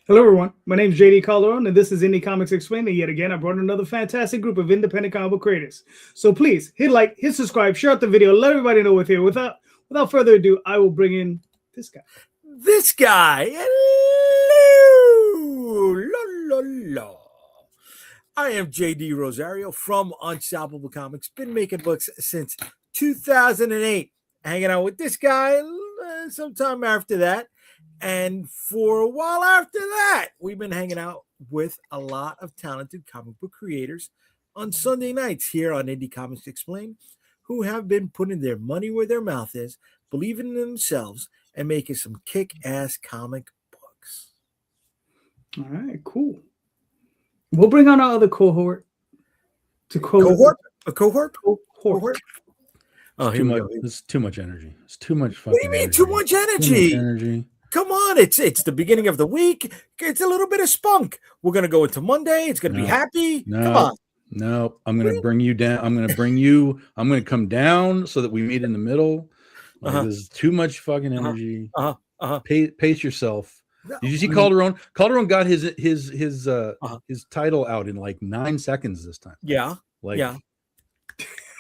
Hello, everyone. My name is JD Calderon, and this is Indy Comics Explained. And yet again, I brought another fantastic group of independent comic book creators. So please hit like, hit subscribe, share out the video, let everybody know we're here. Without further ado, I will bring in this guy. This guy. Hello. La, la, la. I am JD Rosario from Unstoppable Comics. Been making books since 2008. Hanging out with this guy sometime after that. And for a while after that, we've been hanging out with a lot of talented comic book creators on Sunday nights here on Indy Comics Explained, who have been putting their money where their mouth is, believing in themselves, and making some kick-ass comic books. All right, cool. We'll bring on our other cohort. Cohort? Oh, too much. It's too much energy. It's too much fucking. What do you mean, too much energy? Come on, it's the beginning of the week. It's a little bit of spunk. We're gonna go into Monday. It's gonna be happy. Come on. No, I'm gonna bring you down. I'm gonna come down so that we meet in the middle. This is too much fucking energy. Pace yourself. Did you see Calderon? Calderon got his title out in like 9 seconds this time. Yeah.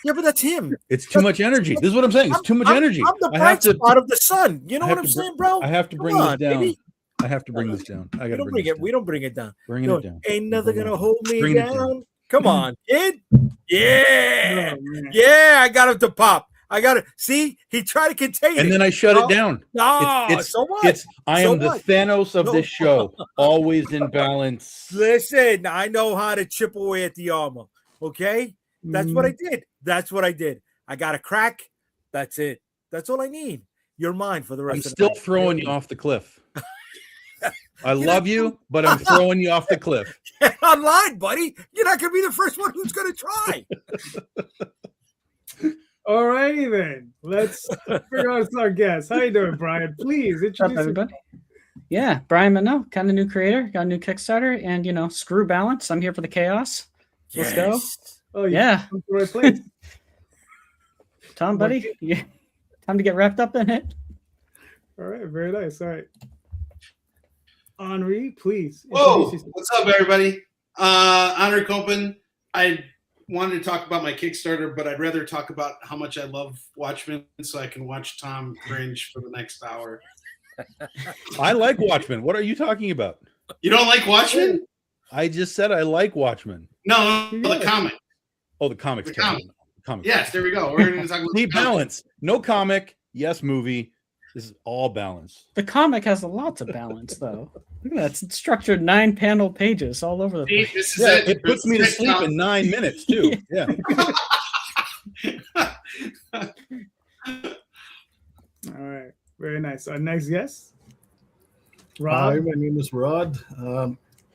Yeah, but that's him. It's too much energy. This is what I'm saying. It's too much energy. I'm the bright spot of the sun. You know what I'm saying, bro? I have to bring this down. Baby. I have to bring this down. I gotta bring it down. We don't bring it down. Bringing it down. Ain't nothing gonna hold me down. Come on, kid. Yeah. Yeah, I got him to pop. I got it. See, he tried to contain it. And then I shut it down. No, so what? I am the Thanos of this show. Always in balance. Listen, I know how to chip away at the armor. Okay? That's what I did. I got a crack. That's it. That's all I need. You're mine for the rest of the night. I'm still throwing you off the cliff. I love you, but I'm throwing you off the cliff. I'm lying, buddy. You're not going to be the first one who's going to try. All righty then. Let's figure out our guest. How you doing, Brian? Please introduce everybody. Yeah, Brian Mannell, kind of new creator, got a new Kickstarter, and screw balance. I'm here for the chaos. Let's go. Oh yeah, the right place. Tom, buddy, yeah. Time to get wrapped up in it. All right, very nice. All right, Onrie, please. Whoa, what's up, everybody? Onrie Kampon. I wanted to talk about my Kickstarter, but I'd rather talk about how much I love Watchmen, so I can watch Tom cringe for the next hour. I like Watchmen. What are you talking about? You don't like Watchmen? I just said I like Watchmen. No, the comic. Oh, the comics. The comic. Yes, there we go. We're going to talk about balance. No comic. Yes, movie. This is all balance. The comic has lots of balance, though. Look at that. It's structured 9-panel pages all over the place. This is it. It puts me to sleep in 9 minutes, too. Yeah. All right. Very nice. Our next guest, Rod. Hi, my name is Rod,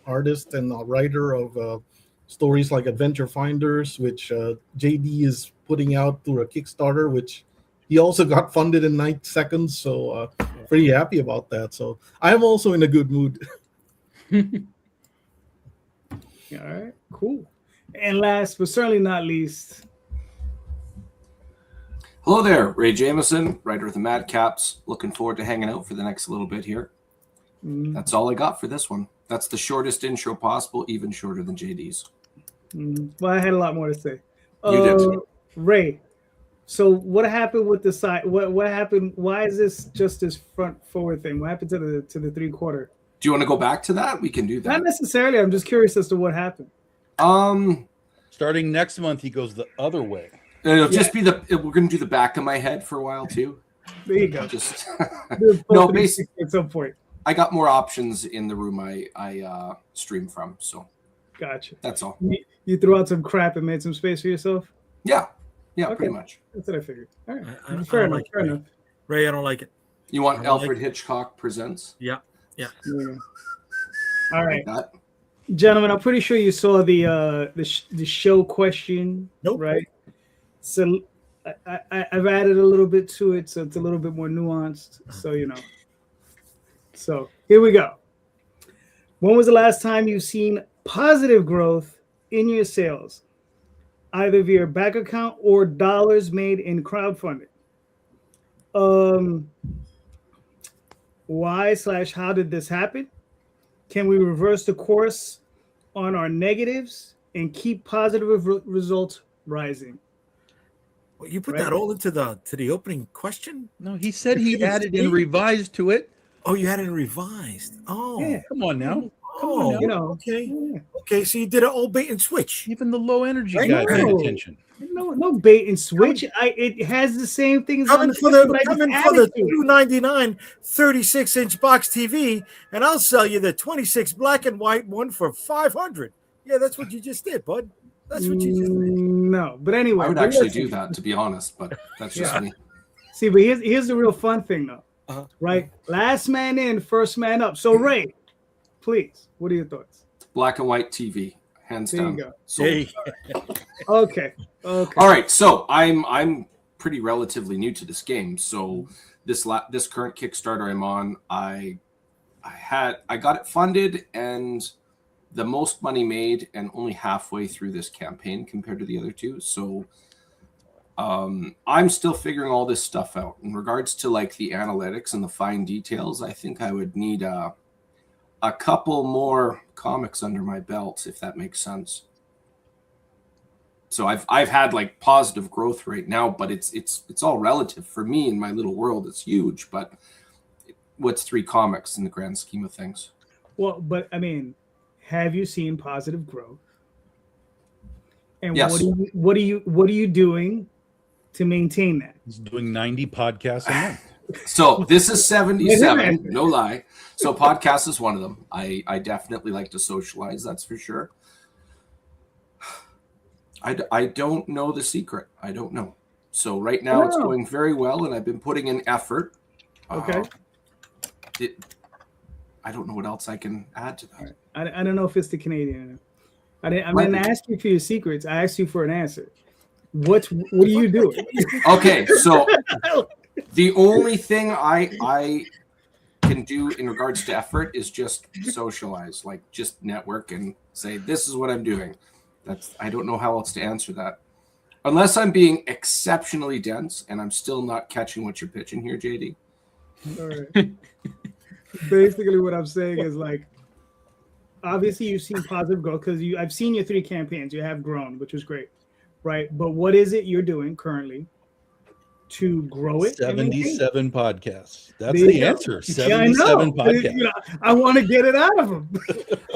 artist and writer of stories like Adventure Finders, which JD is putting out through a Kickstarter, which he also got funded in 9 seconds. So pretty happy about that. So I am also in a good mood. All right, cool. And last but certainly not least. Hello there, Ray Jameson, writer of the Madcaps. Looking forward to hanging out for the next little bit here. That's all I got for this one. That's the shortest intro possible, even shorter than JD's. Well, I had a lot more to say. You did. Ray, so what happened with the side? What happened? Why is this just this front forward thing? What happened to the 3/4? Do you want to go back to that? We can do that. Not necessarily. I'm just curious as to what happened. Starting next month, he goes the other way. It'll just be we're going to do the back of my head for a while too. There you go. Just no, basically at some point. I got more options in the room I stream from, so. Gotcha. That's all. You threw out some crap and made some space for yourself? Yeah. Yeah, okay. Pretty much. That's what I figured. All right. Fair enough. Ray, I don't like it. You want Alfred Hitchcock Presents? Yeah. All right. Like gentlemen, I'm pretty sure you saw the show question, right? So I've added a little bit to it, so it's a little bit more nuanced. So So here we go. When was the last time you've seen positive growth in your sales, either via bank account or dollars made in crowdfunding? Why/how did this happen? Can we reverse the course on our negatives and keep positive results rising? Well, you put that all into the opening question? No, he said he added and revised to it. Oh, you had it revised. Oh, yeah. Come on now. Oh, you know. Okay. Yeah. Okay, so you did an old bait and switch. Even the low energy guy paid attention. No bait and switch. It has the same things. Coming for the $299 36-inch box TV, and I'll sell you the 26 black and white one for $500. Yeah, that's what you just did, bud. That's what you just did. No, but anyway, I would actually do that, to be honest, but that's just me. See, but here's the real fun thing, though. Right? Last man in, first man up. So, Ray, please, what are your thoughts? Black and white TV, hands down. There you go. So, okay. All right. So I'm pretty relatively new to this game. So this current Kickstarter I'm on, I got it funded and the most money made, and only halfway through this campaign compared to the other two. So I'm still figuring all this stuff out in regards to like the analytics and the fine details. I think I would need a couple more comics under my belt, if that makes sense. So I've had like positive growth right now, but it's all relative for me in my little world. It's huge, but what's 3 comics in the grand scheme of things? Well, but I mean, have you seen positive growth? And yes. What are you doing to maintain that? He's doing 90 podcasts a month. So this is 77, no lie. So podcast is one of them. I definitely like to socialize, that's for sure. I don't know the secret. I don't know. So right now it's going very well, and I've been putting in effort. Okay. I don't know what else I can add to that. I don't know if it's the Canadian. I didn't ask you for your secrets. I asked you for an answer. What are you doing? Okay, so the only thing I can do in regards to effort is just socialize, like just network and say, this is what I'm doing. I don't know how else to answer that. Unless I'm being exceptionally dense and I'm still not catching what you're pitching here, JD. All right. Basically what I'm saying is, like, obviously you've seen positive growth because I've seen your 3 campaigns. You have grown, which is great, right? But what is it you're doing currently to grow it? 77 podcasts. That's the answer. 77 podcasts. You know, I want to get it out of them.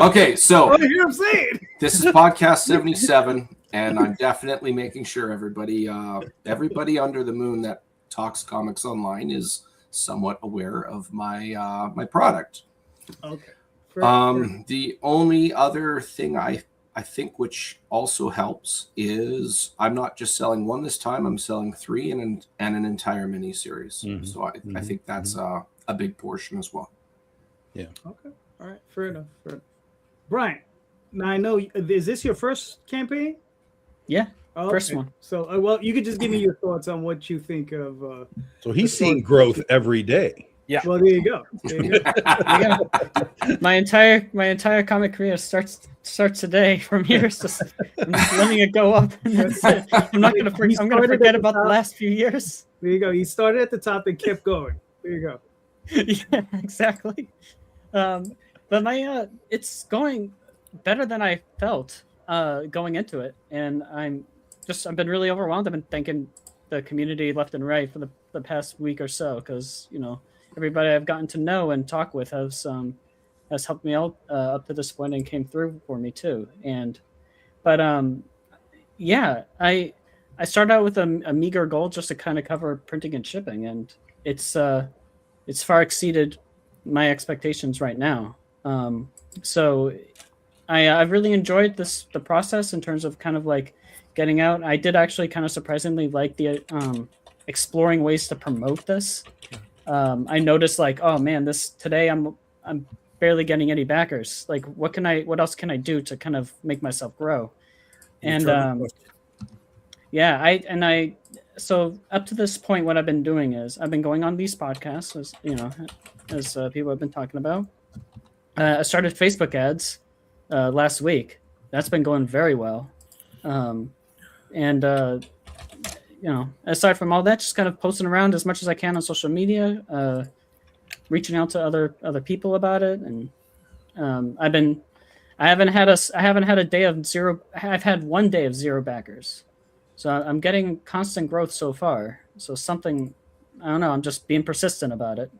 Okay, so you know what I'm saying? This is podcast 77, and I'm definitely making sure everybody under the moon that talks comics online is somewhat aware of my my product. Okay. The only other thing I think which also helps is I'm not just selling one this time. I'm selling 3 and an entire mini series. Mm-hmm. So I think that's a big portion as well. Yeah. Okay. All right. Fair enough. Brian, now I know, is this your first campaign? Yeah. First one. So, well, you could just give me your thoughts on what you think of. So he's seeing growth every day. Yeah. Well, there you go. My entire comic career starts today from here. I'm just letting it go up. And that's it. I'm not gonna forget about the last few years. There you go. You started at the top and kept going. There you go. Yeah, exactly. But it's going better than I felt going into it, and I've been really overwhelmed. I've been thanking the community left and right for the past week or so, because everybody I've gotten to know and talk with has helped me out up to this point and came through for me too. I started out with a meager goal just to kind of cover printing and shipping, and it's far exceeded my expectations right now. So I've really enjoyed the process in terms of kind of like getting out. I did actually kind of surprisingly like the exploring ways to promote this. I noticed, like, oh man, today I'm barely getting any backers. Like, what else can I do to kind of make myself grow? And so up to this point, what I've been doing is I've been going on these podcasts, as people have been talking about. I started Facebook ads last week. That's been going very well. Aside from all that, just kind of posting around as much as I can on social media, reaching out to other people about it, and I haven't had a day of zero. I've had 1 day of zero backers, so I'm getting constant growth so far. So something, I don't know. I'm just being persistent about it.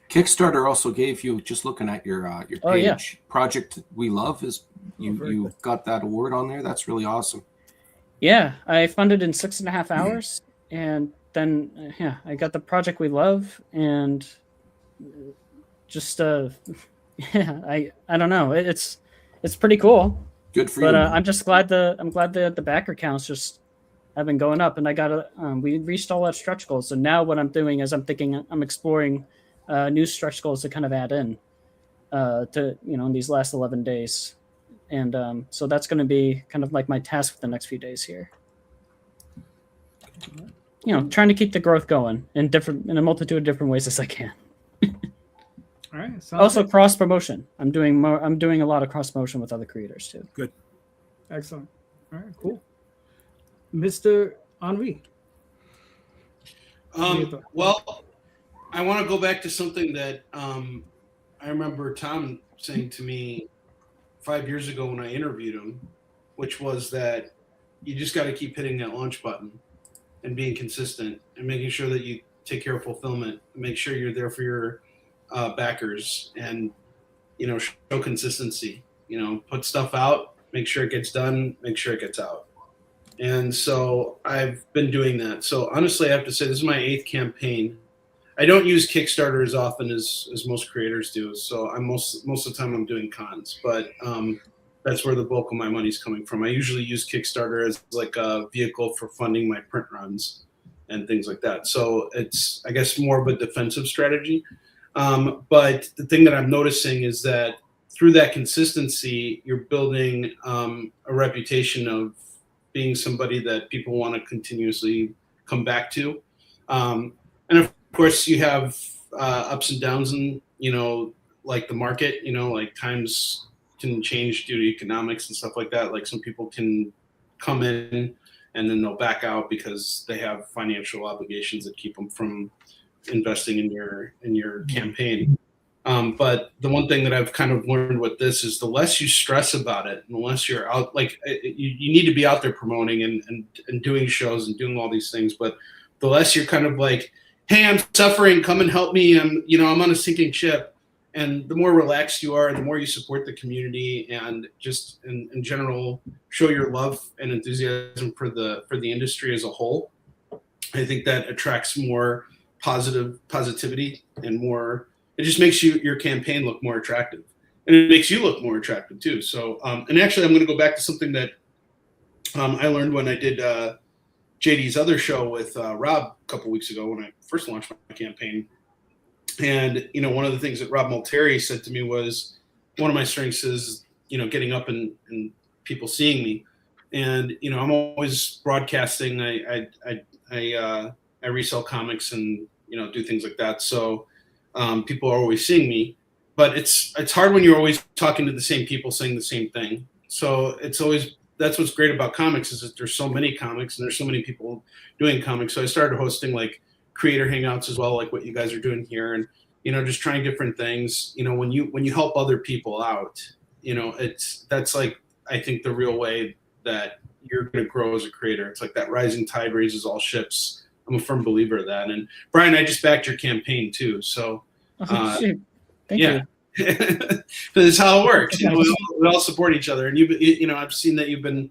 Kickstarter also gave you, just looking at your page, Oh, yeah. Project We Love is you got that award on there. That's really awesome. Yeah, I funded in 6.5 hours, and then I got the Project We Love, and just yeah, I don't know. It's pretty cool. Good for but, you. I'm just glad the backer counts just have been going up, and I got we reached all our stretch goals. So now what I'm doing is I'm exploring new stretch goals to kind of add in to in these last 11 days, and so that's going to be kind of like my task for the next few days here. Trying to keep the growth going in a multitude of different ways as I can. All right. Also, cross promotion. I'm doing a lot of cross promotion with other creators too. Good. Excellent. All right. Cool. Mr. Onrie. Well, I want to go back to something that I remember Tom saying to me 5 years ago when I interviewed him, which was that you just got to keep hitting that launch button and being consistent and making sure that you take care of fulfillment, make sure you're there for your backers, and show consistency. Put stuff out, make sure it gets done, make sure it gets out. And so I've been doing that. So honestly, I have to say this is my 8th campaign. I don't use Kickstarter as often as most creators do. So I'm most of the time I'm doing cons, but that's where the bulk of my money's coming from. I usually use Kickstarter as like a vehicle for funding my print runs and things like that. So it's, I guess, more of a defensive strategy. But the thing that I'm noticing is that through that consistency, you're building a reputation of being somebody that people want to continuously come back to. And of course, you have ups and downs in, like the market, like times can change due to economics and stuff like that. Like some people can come in and then they'll back out because they have financial obligations that keep them from investing in your campaign. But the one thing that I've kind of learned with this is the less you stress about it, and the less you're out, like you need to be out there promoting and doing shows and doing all these things. But the less you're kind of like, hey, I'm suffering, come and help me. I'm on a sinking ship. And the more relaxed you are, and the more you support the community, and just in general show your love and enthusiasm for the industry as a whole, I think that attracts more positivity and more. It just makes your campaign look more attractive, and it makes you look more attractive too. So, and actually, I'm going to go back to something that I learned when I did JD's other show with Rob a couple weeks ago when I first launched my campaign. And one of the things that Rob Multeri said to me was, one of my strengths is getting up and people seeing me, and I'm always broadcasting. I resell comics and do things like that. So people are always seeing me, but it's hard when you're always talking to the same people saying the same thing. So that's what's great about comics is that there's so many comics and there's so many people doing comics. So I started hosting like creator hangouts as well, like what you guys are doing here, and just trying different things. When you help other people out, that's like, I think the real way that you're going to grow as a creator. It's like that rising tide raises all ships. I'm a firm believer of that. And Brian, I just backed your campaign too. So Thank you. That's how it works. We all support each other. And I've seen that you've been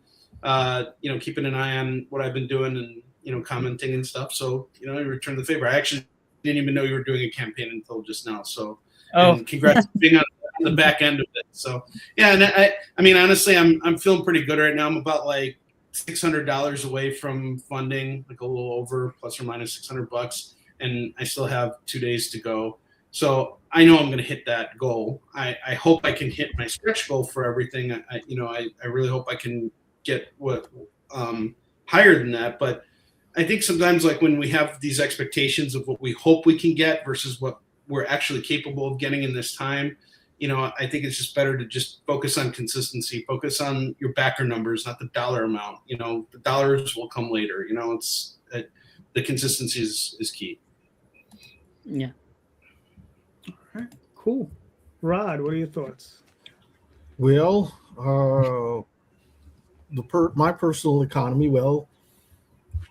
keeping an eye on what I've been doing and commenting and stuff. So you return the favor. I actually didn't even know you were doing a campaign until just now. So and congrats on being on the back end of it. So yeah, and I mean honestly, I'm feeling pretty good right now. I'm about like $600 away from funding, like a little over, plus or minus $600, and I still have 2 days to go. So I know I'm going to hit that goal. I hope I can hit my stretch goal for everything. I really hope I can get what higher than that. But I think sometimes, like when we have these expectations of what we hope we can get versus what we're actually capable of getting in this time, I think it's just better to just focus on consistency, focus on your backer numbers, not the dollar amount. The dollars will come later. The consistency is key. Yeah. All right, cool. Rod, what are your thoughts? Well, my personal economy. Well,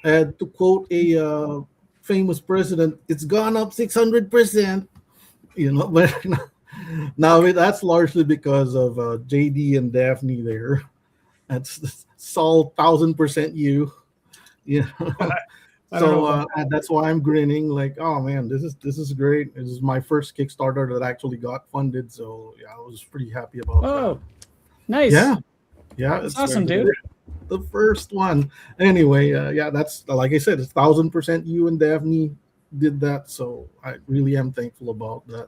to quote a famous president, it's gone up 600%. But now that's largely because of JD and Daphne there. It's all 1,000% you. Yeah. So that's why I'm grinning. Like, oh man, this is great. This is my first Kickstarter that actually got funded. So yeah, I was pretty happy about that. Nice. Yeah, it's awesome, dude. The first one. Anyway, yeah, that's like I said, it's 1,000% you and Daphne did that. So I really am thankful about that.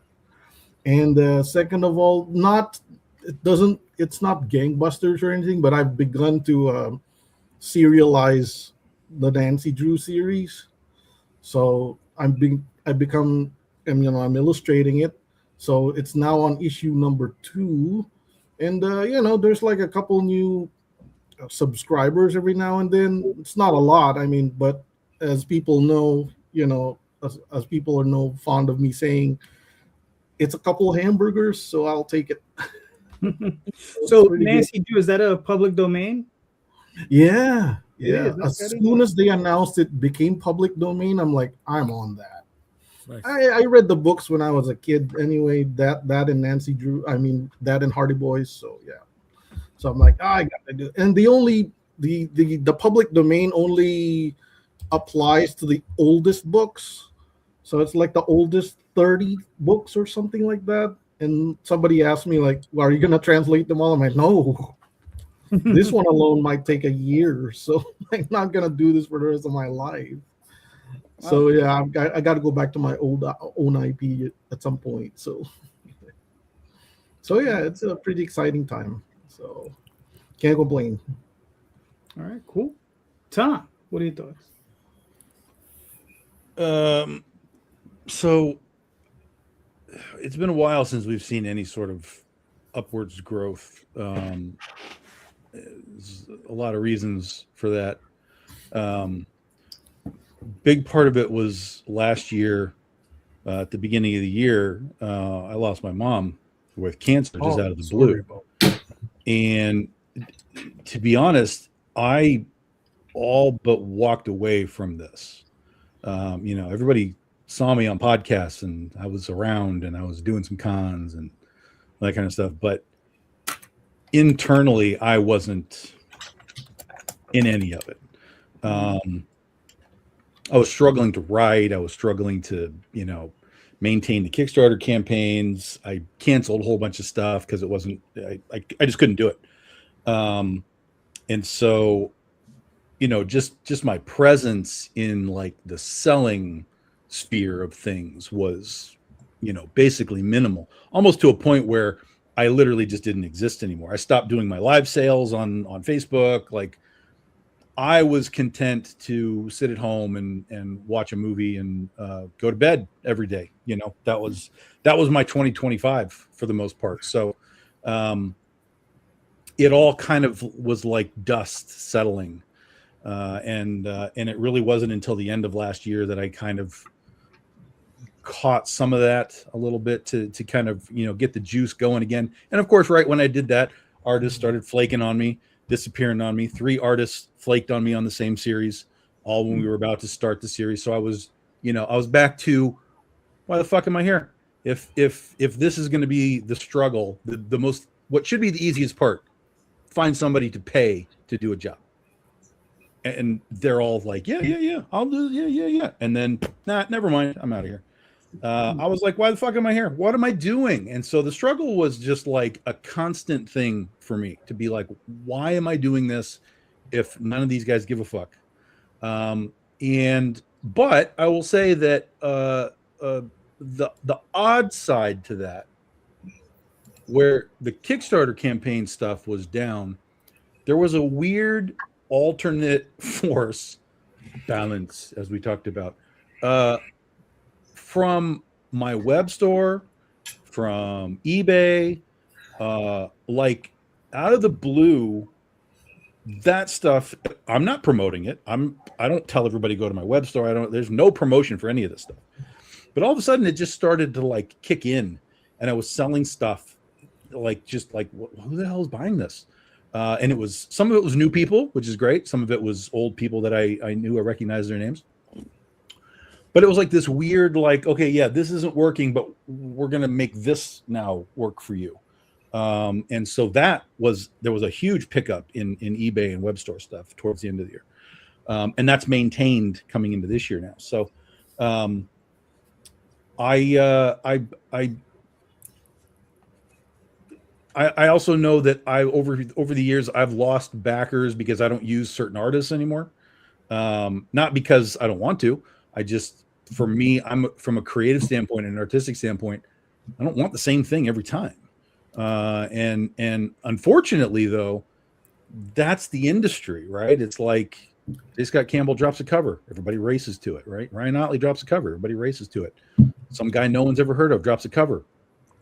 And second of all, it's not gangbusters or anything, but I've begun to serialize the Nancy Drew series. So I'm illustrating it. So it's now on issue number 2. And there's like a couple new subscribers every now and then. It's not a lot, but as people know, as people are fond of me saying, it's a couple of hamburgers, so I'll take it. So Nancy Drew, is that a public domain? Yeah. As soon as they announced it became public domain, I'm like, I'm on that. Nice. I read the books when I was a kid anyway, that and Nancy Drew, that and Hardy Boys. So yeah. So I'm like, I gotta do it. And the public domain only applies to the oldest books. So it's like the oldest 30 books or something like that. And somebody asked me, like, well, are you gonna translate them all? I'm like, no. This one alone might take a year, so I'm not gonna do this for the rest of my life. Wow. So yeah, I got to go back to my own IP at some point. So yeah, it's a pretty exciting time. So can't complain. All right, cool. Tom, what are your thoughts? So it's been a while since we've seen any sort of upwards growth. There's a lot of reasons for that. Big part of it was last year, at the beginning of the year, I lost my mom with cancer just out of the blue. And to be honest, I all but walked away from this. Everybody saw me on podcasts and I was around and I was doing some cons and that kind of stuff. But internally, I wasn't in any of it. I was struggling to write. I was struggling to, maintain the Kickstarter campaigns. I canceled a whole bunch of stuff because it wasn't, I just couldn't do it. And so, just my presence in like the selling sphere of things was, basically minimal, almost to a point where I literally just didn't exist anymore. I stopped doing my live sales on Facebook. Like I was content to sit at home and watch a movie and go to bed every day. That was my 2025 for the most part. So it all kind of was like dust settling. And it really wasn't until the end of last year that I kind of caught some of that a little bit to kind of, get the juice going again. And of course, right when I did that, artists started flaking on me, disappearing on me. 3 artists flaked on me on the same series, all when we were about to start the series. So I was back to, why the fuck am I here? If this is going to be the struggle, the most, what should be the easiest part, find somebody to pay to do a job. And they're all like, yeah, I'll do, yeah. And then, nah, never mind, I'm out of here. I was like, why the fuck am I here? What am I doing? And so the struggle was just like a constant thing for me to be like, why am I doing this if none of these guys give a fuck? But I will say that the odd side to that, where the Kickstarter campaign stuff was down, there was a weird alternate force balance, as we talked about, from my web store, from eBay, like out of the blue, that stuff, I'm not promoting it. I don't tell everybody to go to my web store. There's no promotion for any of this stuff. But all of a sudden it just started to like kick in, and I was selling stuff like just like who the hell is buying this? And it was, some of it was new people, which is great. Some of it was old people that I knew, I recognized their names. But it was like this weird, like, okay, yeah, this isn't working, but we're gonna make this now work for you. And so there was a huge pickup in eBay and web store stuff towards the end of the year. And that's maintained coming into this year now. So I also know that over the years I've lost backers because I don't use certain artists anymore. Not because I don't want to. I just, for me, I'm from a creative standpoint and an artistic standpoint, I don't want the same thing every time. And unfortunately, though, that's the industry, right? It's like Scott Campbell drops a cover, everybody races to it, right? Ryan Otley drops a cover, everybody races to it. Some guy no one's ever heard of drops a cover,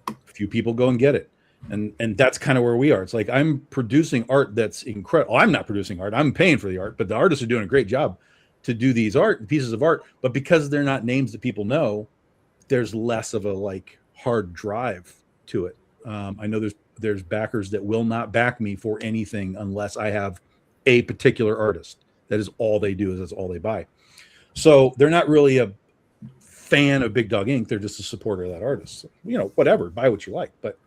a few people go and get it. And that's kind of where we are. It's like I'm producing art that's incredible. I'm not producing art. I'm paying for the art, but the artists are doing a great job to do these pieces of art. But because they're not names that people know, there's less of a like hard drive to it. I know there's backers that will not back me for anything unless I have a particular artist. That is all they do. That's all they buy. So they're not really a fan of Big Dog Ink. They're just a supporter of that artist. So, you know, whatever, buy what you like. But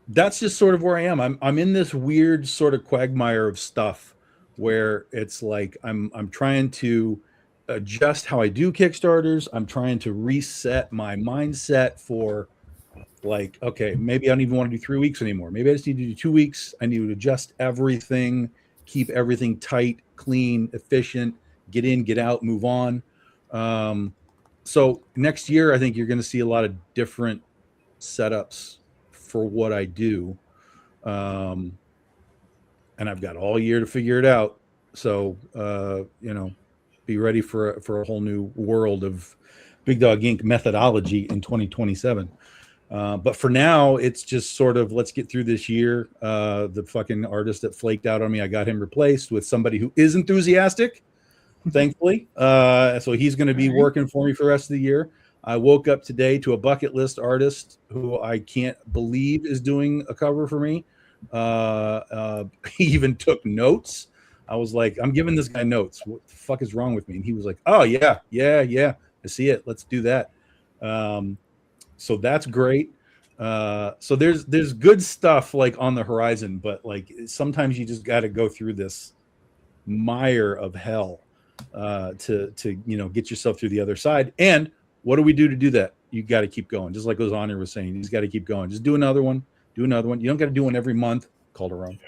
that's just sort of where I am. I'm in this weird sort of quagmire of stuff where it's like I'm trying to adjust how I do Kickstarters. I'm trying to reset my mindset for like, okay, maybe I don't even want to do 3 weeks anymore. Maybe I just need to do 2 weeks. I need to adjust everything, keep everything tight, clean, efficient, get in, get out, move on. So next year, I think you're going to see a lot of different setups for what I do. And I've got all year to figure it out. So, you know, be ready for a whole new world of Big Dog Ink methodology in 2027. But for now, it's just sort of, let's get through this year. The fucking artist that flaked out on me, I got him replaced with somebody who is enthusiastic, thankfully. So he's going to be working for me for the rest of the year. I woke up today to a bucket list artist who I can't believe is doing a cover for me. He even took notes. I was like, I'm giving this guy notes. What the fuck is wrong with me? And he was like, oh yeah. I see it. Let's do that. So that's great. So there's good stuff like on the horizon, but like sometimes you just got to go through this mire of hell to you know, get yourself through the other side. And what do we do to do that? You got to keep going. Just like Onrie was saying, you just got to keep going. Just do another one. You don't got to do one every month, Calderon.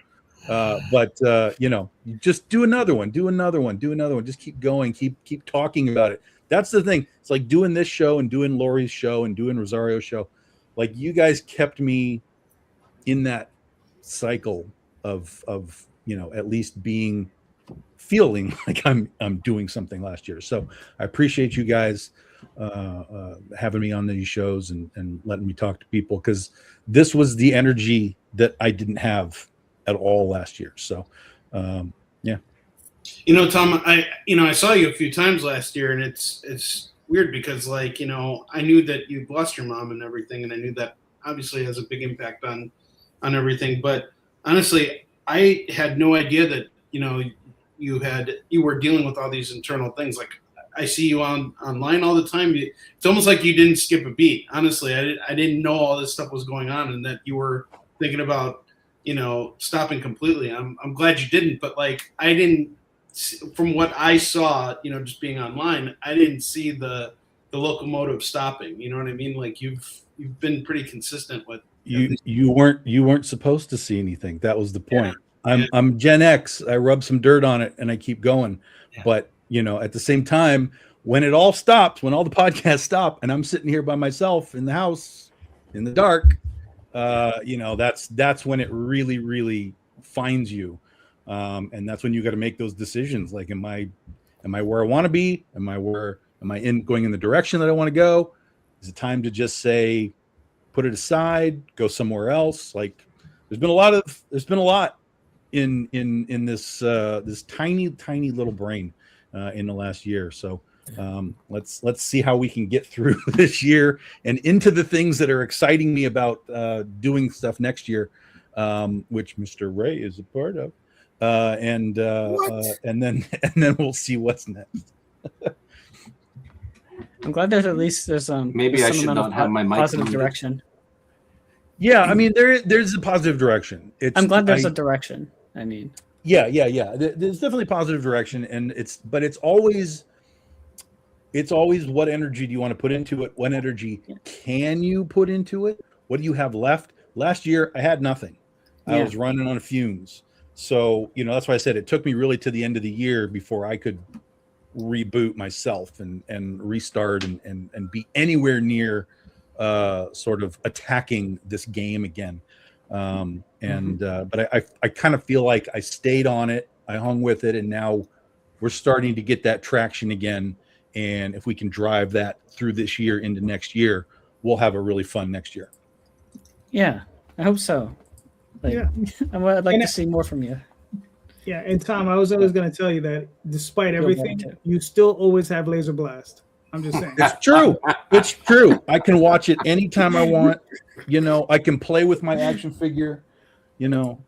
But you know, you just do another one. Just keep going. Keep talking about it. That's the thing. It's like doing this show and doing Lori's show and doing Rosario's show. Like you guys kept me in that cycle of you know, at least feeling like I'm doing something last year. So I appreciate you guys having me on these shows and letting me talk to people, because this was the energy that I didn't have at all last year. So yeah. You know, Tom, I saw you a few times last year, and it's weird because, like, you know, I knew that you lost your mom and everything, and I knew that obviously has a big impact on everything. But honestly, I had no idea that, you know, you were dealing with all these internal things. Like, I see you online all the time. It's almost like you didn't skip a beat. Honestly, I didn't know all this stuff was going on, and that you were thinking about, you know, stopping completely. I'm glad you didn't, but like I didn't. From what I saw, you know, just being online, I didn't see the locomotive stopping. You know what I mean? Like you've been pretty consistent with. You weren't supposed to see anything. That was the point. Yeah. I'm Gen X. I rub some dirt on it and I keep going. Yeah. But you know, at the same time, when it all stops, when all the podcasts stop, and I'm sitting here by myself in the house in the dark, you know, that's when it really, really finds you. And that's when you got to make those decisions. Like, am I where I want to be? Am I going in the direction that I want to go? Is it time to just say, put it aside, go somewhere else? Like, there's been a lot in this tiny little brain in the last year. So Let's see how we can get through this year and into the things that are exciting me about doing stuff next year, which Mr. Ray is a part of, and then we'll see what's next. I'm glad there's Maybe I should not have my mic positive muted. direction. Yeah, I mean there's a positive direction. I'm glad there's a direction. I mean, yeah. There's definitely positive direction, and it's always what energy do you want to put into it? What energy can you put into it? What do you have left? Last year I had nothing. I was running on fumes. So, that's why I said it took me really to the end of the year before I could reboot myself and restart and be anywhere near sort of attacking this game again. But I kind of feel like I stayed on it. I hung with it, and now we're starting to get that traction again. And if we can drive that through this year into next year, we'll have a really fun next year. Yeah, I hope so. I'd like to see more from you. Yeah, and Tom, I was always going to tell you that despite everything, you still always have Laser Blast. I'm just saying. It's true. It's true. I can watch it anytime I want. I can play with my action figure. Yep.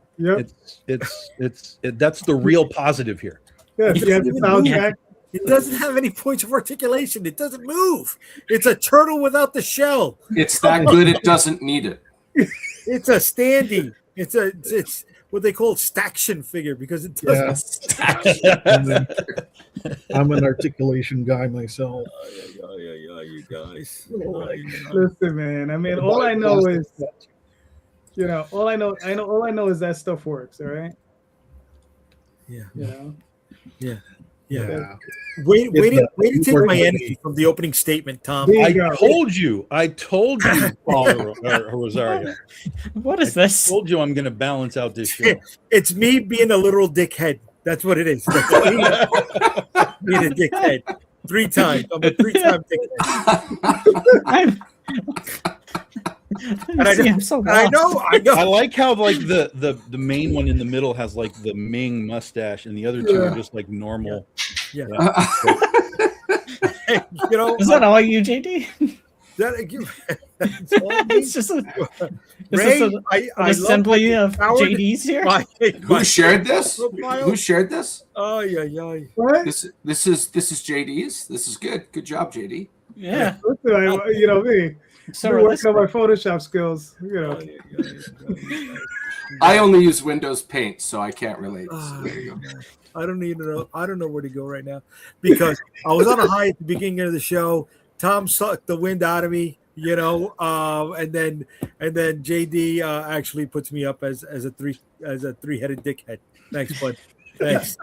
That's the real positive here. Yeah, you have the soundtrack. It doesn't have any points of articulation. It doesn't move. It's a turtle without the shell. It's that good. It doesn't need it. It's a standing. It's what they call staction figure because it doesn't. I'm an articulation guy myself. You guys. Listen, man. I mean, all I know is, all I know is that stuff works. All right. Yeah. Yeah. Wait to take my energy from the opening statement, Tom. I told you, Paul Rosario. What is this? I told you I'm going to balance out this show. It's me being a literal dickhead. That's what it is. That's being a dickhead. 3 times. I'm a 3-time dickhead. I'm so I know. I like how the main one in the middle has like the Ming mustache, and the other two are just like normal. Yeah. Is that all you, JD? It's just an assembly of JDs here. Who shared this? Who shared this? Oh yeah. What? This is JD's. This is good. Good job, JD. Yeah. Listen, me. So work on my Photoshop skills. I only use Windows Paint, so I can't relate. So there you go. I don't even know. I don't know where to go right now because I was on a high at the beginning of the show. Tom sucked the wind out of me, and then JD actually puts me up as a three-headed dickhead. Thanks, bud. Thanks.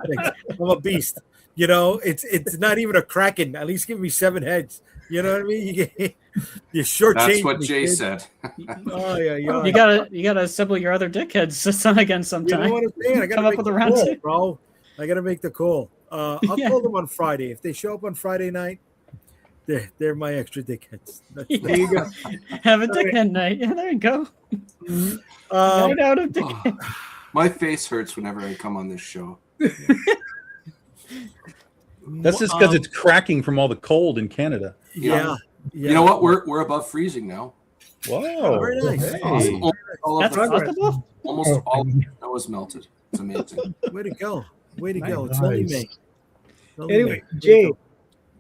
I'm a beast. It's not even a kraken. At least give me 7 heads. You know what I mean? You short That's change what me, Jay kid. said. Oh yeah. You gotta assemble your other dickheads again sometime. You know what I'm saying? I gotta come up make with a the round call, 2, bro. I gotta make the call. I'll call them on Friday. If they show up on Friday night, they're my extra dickheads. There you go. Have a dickhead night. Yeah, there you go. Night out of dickhead. My face hurts whenever I come on this show. That's just because it's cracking from all the cold in Canada. Yeah. You know what? We're above freezing now. Wow. Very nice. Hey. Awesome. That's possible. Almost all of the snow is melted. It's amazing. Way to go. It's Nice. only May. Anyway, Jay,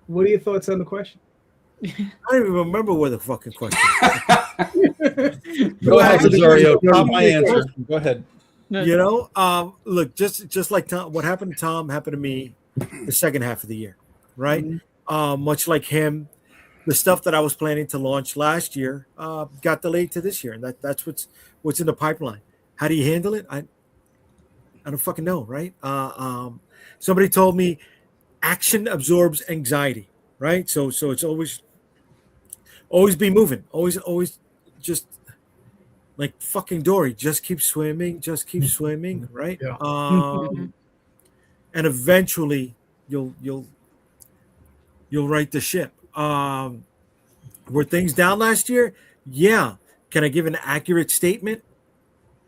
what are your thoughts on the question? I don't even remember what the fucking question. Go ahead, Rosario. Top my answer. Go ahead. Look, just like Tom, what happened to Tom happened to me the second half of the year, right? Mm-hmm. Much like him, the stuff that I was planning to launch last year got delayed to this year, and that's what's in the pipeline. How do you handle it? I don't fucking know, right? Somebody told me action absorbs anxiety, right? So it's always be moving, always just like fucking Dory, just keep swimming, right? Yeah. And eventually you'll right the ship. Were things down last year? Yeah. Can I give an accurate statement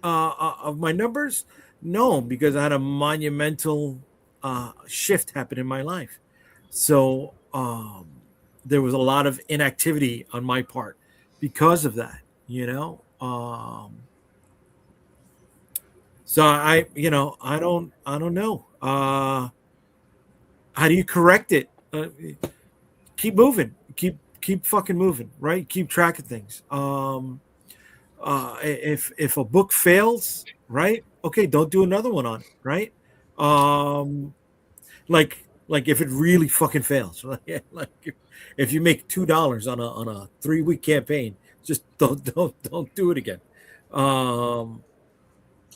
of my numbers? No, because I had a monumental shift happen in my life. So there was a lot of inactivity on my part because of that, So I don't know. How do you correct it? Keep moving. Keep fucking moving, right? Keep track of things. If a book fails, right? Okay, don't do another one on it, right? Like if it really fucking fails, right? Like if you make $2 on a 3-week campaign, just don't do it again.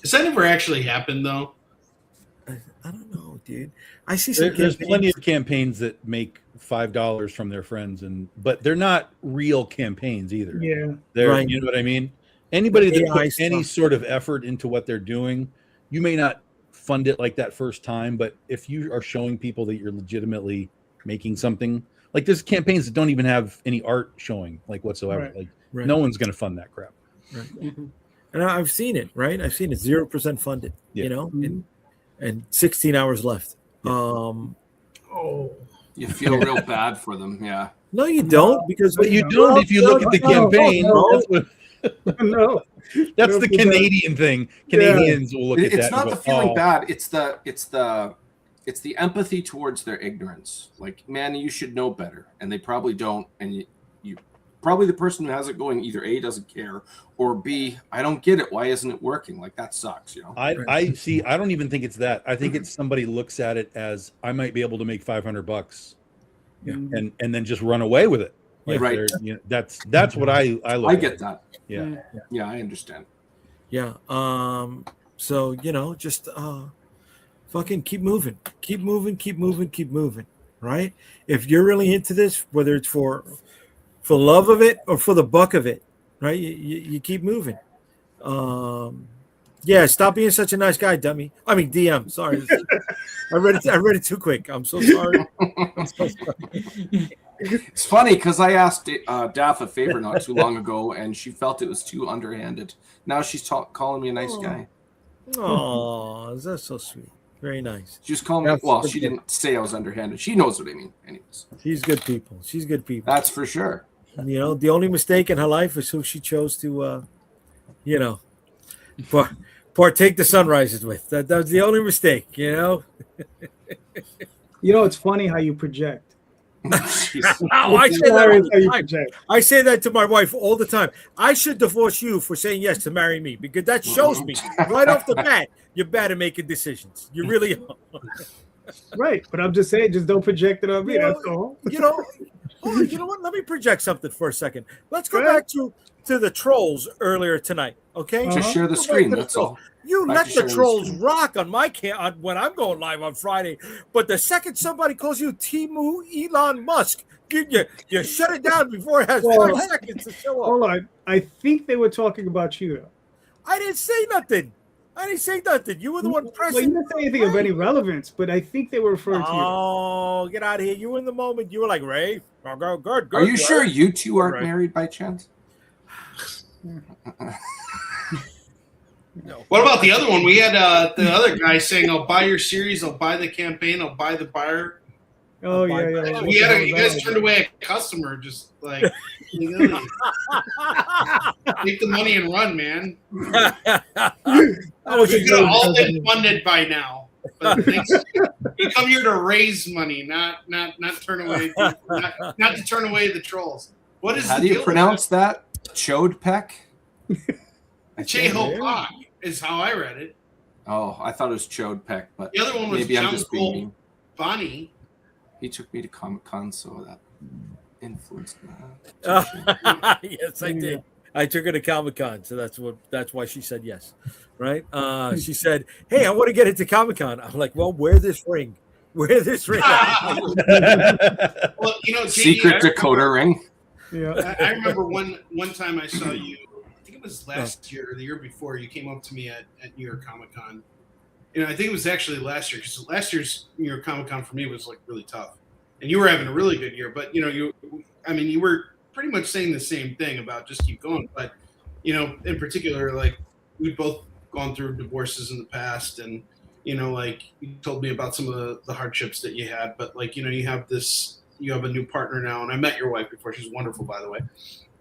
Has that ever actually happened though? I don't know, dude. I see some there's plenty of campaigns that make $5 from their friends, but they're not real campaigns either. Yeah, they're right. You know what I mean? Anybody that AI puts any sort of effort into what they're doing, you may not fund it like that first time, but if you are showing people that you're legitimately making something, like there's campaigns that don't even have any art showing like whatsoever. Right. Like no one's going to fund that crap. Right. And I've seen it, right? I've seen it 0% funded, and 16 hours left. Yeah. You feel real bad for them, yeah. No, you don't, because but you don't if you look at the campaign. No. That's the Canadian thing. Canadians will look at that. It's not and the go, feeling bad. It's the empathy towards their ignorance. Like, man, you should know better, and they probably don't. And you probably the person who has it going either A, doesn't care, or B, I don't get it. Why isn't it working? Like, that sucks, I see. I don't even think it's that. I think it's somebody looks at it as I might be able to make $500, and then just run away with it. Like right. That's what I look. I get that. Yeah, I understand. Yeah. So just fucking keep moving, right? If you're really into this, whether it's for love of it or for the buck of it, right? You keep moving. Stop being such a nice guy, dummy. I mean, DM. Sorry, I read it too quick. I'm so sorry. It's funny because I asked Daff a favor not too long ago, and she felt it was too underhanded. Now she's calling me a nice guy. Oh, that's so sweet. Very nice. She was calling me. Well, she didn't say I was underhanded. She knows what I mean. Anyways, she's good people. That's for sure. The only mistake in her life is who she chose to, partake the sunrises with. That was the only mistake. It's funny how you project. I say that to my wife all the time. I should divorce you for saying yes to marry me, because that shows me right off the bat you're bad at making decisions. You really are. Right, but I'm just saying, just don't project it on me. That's all. You know what? Let me project something for a second. Let's go back to the trolls earlier tonight. Okay, just share the screen. That's all. You let the trolls rock on my when I'm going live on Friday, but the second somebody calls you Timu Elon Musk, you shut it down before it has 5 seconds to show up. Hold on, I think they were talking about you though. I didn't say nothing. You were the one pressing. Well, you didn't say anything of any relevance, but I think they were referring to you. Oh, get out of here! You were in the moment. You were like, Ray, good. Are you sure you two aren't married by chance? No. What about the other one? We had the other guy saying, "I'll buy your series. I'll buy the campaign. I'll buy the buyer." Oh yeah. You guys turned away a customer, just like take the money and run, man. You could have all been funded by now. But you come here to raise money, not turn away, not to turn away the trolls. What is? How do you pronounce that? Chodpek? Chehopak is how I read it. Oh, I thought it was Chodpek, but the other one was maybe I'm just being Bonnie. He took me to Comic-Con, so that influenced me. Yes, I did. I took her to Comic-Con, so that's why she said yes, right? She said, "Hey, I want to get into Comic-Con." I'm like, "Well, wear this ring. Well, secret Dakota ring. Yeah, I remember one time I saw you. I think it was last year or the year before. You came up to me at New York Comic Con. I think it was actually last year, because last year's New York Comic Con for me was like really tough, and you were having a really good year. But you were pretty much saying the same thing about just keep going. But in particular, like we've both gone through divorces in the past, and like you told me about some of the hardships that you had. But like you have this you have a new partner now, and I met your wife before. She's wonderful, by the way.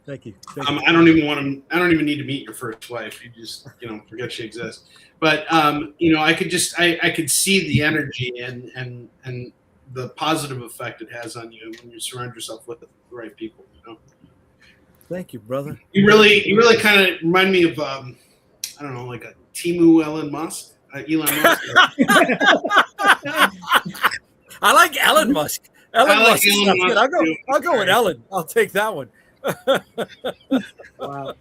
Thank you. I don't even need to meet your first wife. You just, forget she exists. But I could see the energy and the positive effect it has on you when you surround yourself with the right people. Thank you, brother. You really kind of remind me of like a Timu Elon Musk. I like Elon Musk. Musk. I'll go with Ellen. I'll take that one. Wow.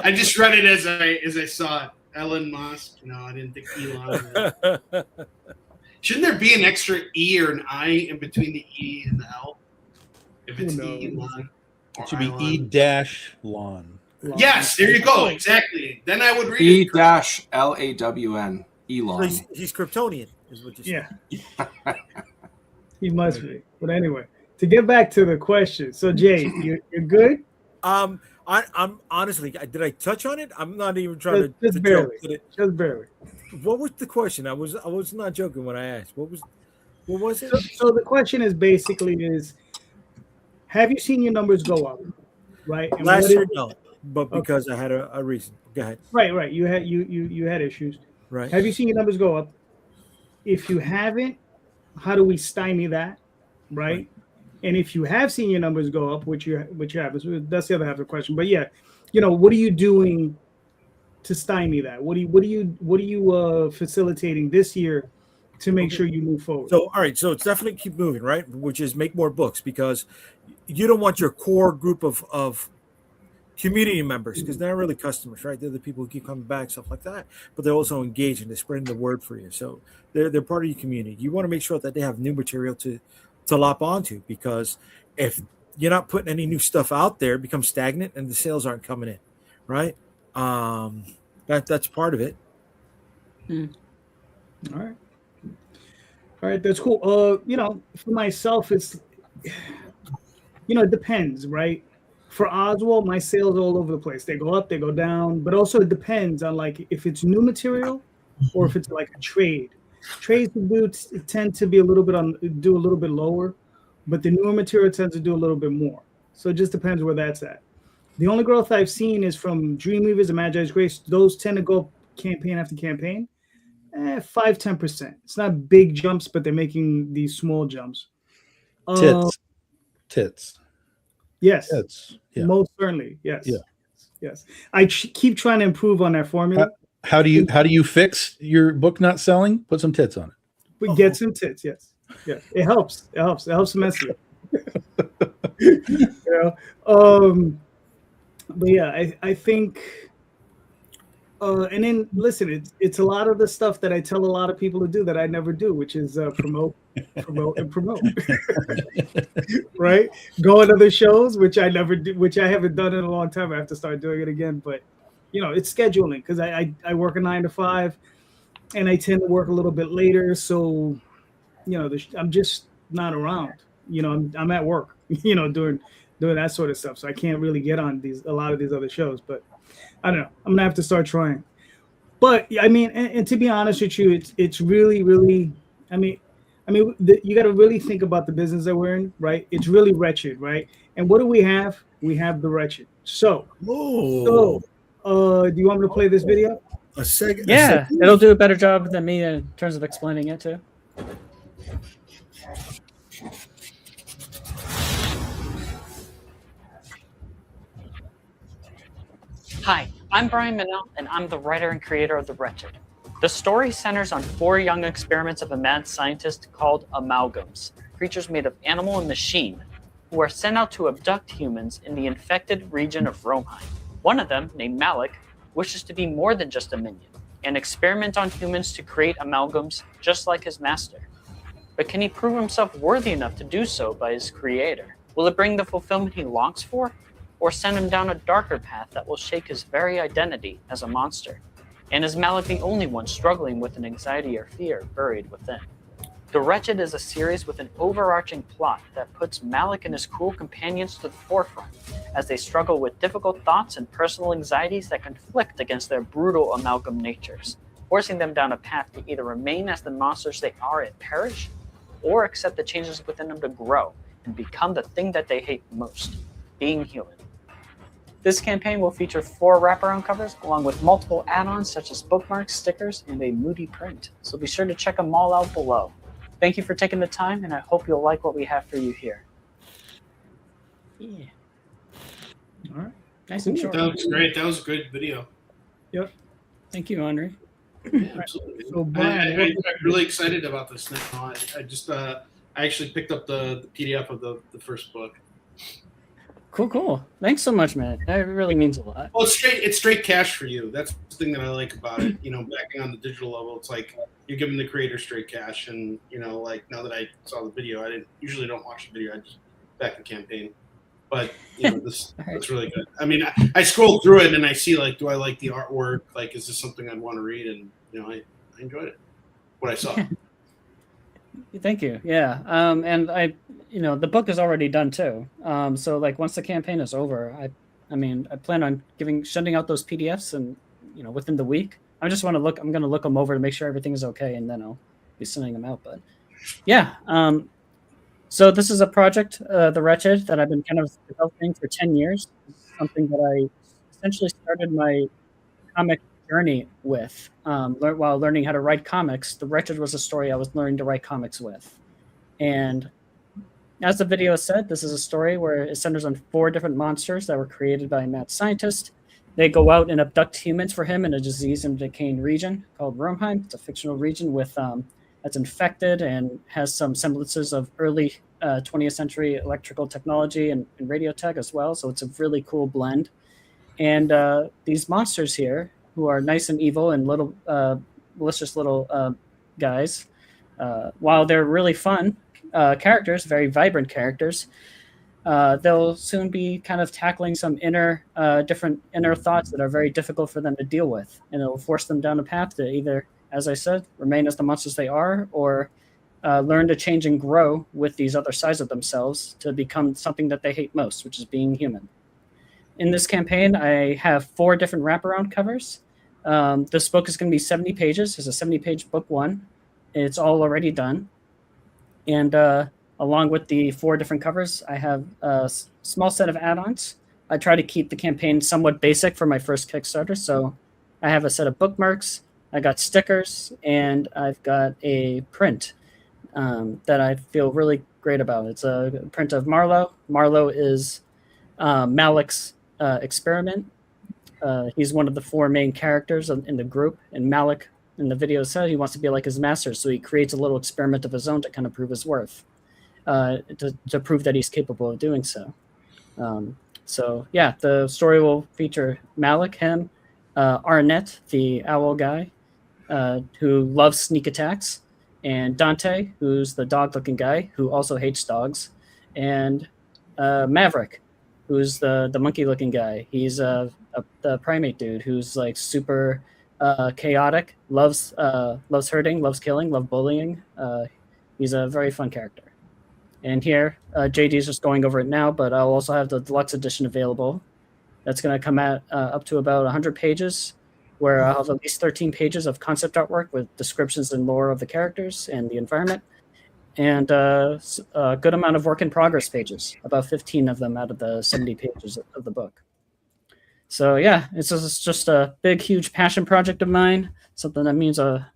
I just read it as I saw it. Elon Musk. I didn't think Elon. Shouldn't there be an extra E or an I in between the E and the L? If it's Elon. It should be E-Lon. Yes, there you go. Exactly. Then I would read it. E-Lawn. Elon. He's Kryptonian, is what you say. Yeah. He must be. But anyway, to get back to the question. So Jay, you're good? I'm honestly, did I touch on it? I'm not even trying just to barely. joke. Just barely. What was the question? I was not joking when I asked. What was it? So the question is basically have you seen your numbers go up? Right. And last year, no, but because I had a reason. Go ahead. Right. You had issues. Right. Have you seen your numbers go up? If you haven't, how do we stymie that? Right. And if you have seen your numbers go up, which you have, that's the other half of the question. But yeah, what are you doing to stymie that? What are you facilitating this year to make sure you move forward? So all right, so it's definitely keep moving, right? Which is make more books, because you don't want your core group of community members, because they're not really customers, right? They're the people who keep coming back, stuff like that. But they're also engaged and they're spreading the word for you. So they're part of your community. You want to make sure that they have new material to lop onto, because if you're not putting any new stuff out there, it becomes stagnant and the sales aren't coming in, right? That's part of it. All right, that's cool. For myself, it's it depends, right? For Oswald, my sales are all over the place. They go up, they go down, but also it depends on like if it's new material or if it's like a trade. Trades tend to be do a little bit lower, but the newer material tends to do a little bit more. So it just depends where that's at. The only growth I've seen is from Dreamweavers and Magi's Grace. Those tend to go campaign after campaign, 5-10%. It's not big jumps, but they're making these small jumps. Tits. Yes. Tits. Yeah. Most certainly. Yes. Yeah. Yes. I keep trying to improve on that formula. How do you fix your book not selling? Put some tits on it. We get some tits. Yes. Yeah. It helps. It helps immensely. But yeah, I think. And then listen, it's a lot of the stuff that I tell a lot of people to do that I never do, which is promote, and promote. Right? Go on other shows, which I never do, which I haven't done in a long time. I have to start doing it again, but it's scheduling, because I work a 9 to 5, and I tend to work a little bit later, so I'm just not around. I'm at work, doing that sort of stuff, so I can't really get on a lot of these other shows, but. I don't know. I'm gonna have to start trying. But I mean, and to be honest with you, it's really, really. You got to really think about the business that we're in, right? It's really wretched, right? And what do we have? We have the wretched. So, do you want me to play this video? A second. Yeah, it'll do a better job than me in terms of explaining it too. Hi, I'm Brian Mannell, and I'm the writer and creator of The Wretched. The story centers on 4 young experiments of a mad scientist called amalgams, creatures made of animal and machine, who are sent out to abduct humans in the infected region of Romeheim. One of them, named Malik, wishes to be more than just a minion, and experiment on humans to create amalgams just like his master. But can he prove himself worthy enough to do so by his creator? Will it bring the fulfillment he longs for? Or send him down a darker path that will shake his very identity as a monster? And is Malik the only one struggling with an anxiety or fear buried within? The Wretched is a series with an overarching plot that puts Malik and his cruel companions to the forefront as they struggle with difficult thoughts and personal anxieties that conflict against their brutal amalgam natures, forcing them down a path to either remain as the monsters they are and perish, or accept the changes within them to grow and become the thing that they hate most, being human. This campaign will feature 4 wraparound covers, along with multiple add-ons such as bookmarks, stickers, and a moody print. So be sure to check them all out below. Thank you for taking the time, and I hope you'll like what we have for you here. Yeah. All right. Nice and short. That was great. That was a good video. Yep. Thank you, Onrie. Yeah, absolutely. So, Brian, I'm really excited about this now. I actually picked up the PDF of the first book. Cool. Thanks so much, man. That really means a lot. Well, it's straight cash for you. That's the thing that I like about it. You know, backing on the digital level, it's like you're giving the creator straight cash. And, you know, like now that I saw the video, I usually don't watch the video. I just back the campaign. But, you know, that's really good. I mean, I scroll through it and I see, like, do I like the artwork? Like, is this something I'd want to read? And, you know, I enjoyed it, what I saw. Thank you. Yeah. And the book is already done too. So like once the campaign is over, I plan on sending out those PDFs and, you know, within the week. I'm going to look them over to make sure everything is okay. And then I'll be sending them out. But yeah. So this is a project, The Wretched, that I've been kind of developing for 10 years. It's something that I essentially started my comic journey with while learning how to write comics. The Wretched was a story I was learning to write comics with. And as the video said, this is a story where it centers on 4 different monsters that were created by a mad scientist. They go out and abduct humans for him in a disease and decaying region called Romeheim. It's a fictional region with that's infected and has some semblances of early 20th century electrical technology and radio tech as well. So it's a really cool blend. And these monsters here, who are nice and evil and little malicious little guys, while they're really fun characters, very vibrant characters, they'll soon be kind of tackling some different inner thoughts that are very difficult for them to deal with. And it'll force them down a path to either, as I said, remain as the monsters they are, or learn to change and grow with these other sides of themselves to become something that they hate most, which is being human. In this campaign, I have 4 different wraparound covers. This book is going to be 70 pages. It's a 70-page book 1. It's all already done. And along with the 4 different covers, I have a small set of add-ons. I try to keep the campaign somewhat basic for my first Kickstarter. So I have a set of bookmarks, I got stickers, and I've got a print that I feel really great about. It's a print of Marlowe. Marlowe is Malik's experiment. He's one of the 4 main characters in the group, and Malik in the video said he wants to be like his master, so he creates a little experiment of his own to kind of prove his worth, to prove that he's capable of doing so. So yeah, the story will feature Malik, him, Arnett, the owl guy, who loves sneak attacks, and Dante, who's the dog-looking guy who also hates dogs, and Maverick, who's the monkey-looking guy. He's the primate dude who's like super chaotic, loves hurting, loves killing, loves bullying. He's a very fun character. And here, JD is just going over it now, but I'll also have the deluxe edition available. That's going to come out up to about 100 pages, where I'll have at least 13 pages of concept artwork with descriptions and lore of the characters and the environment, and a good amount of work in progress pages, about 15 of them out of the 70 pages of the book. So yeah, it's just a big, huge passion project of mine, something that means a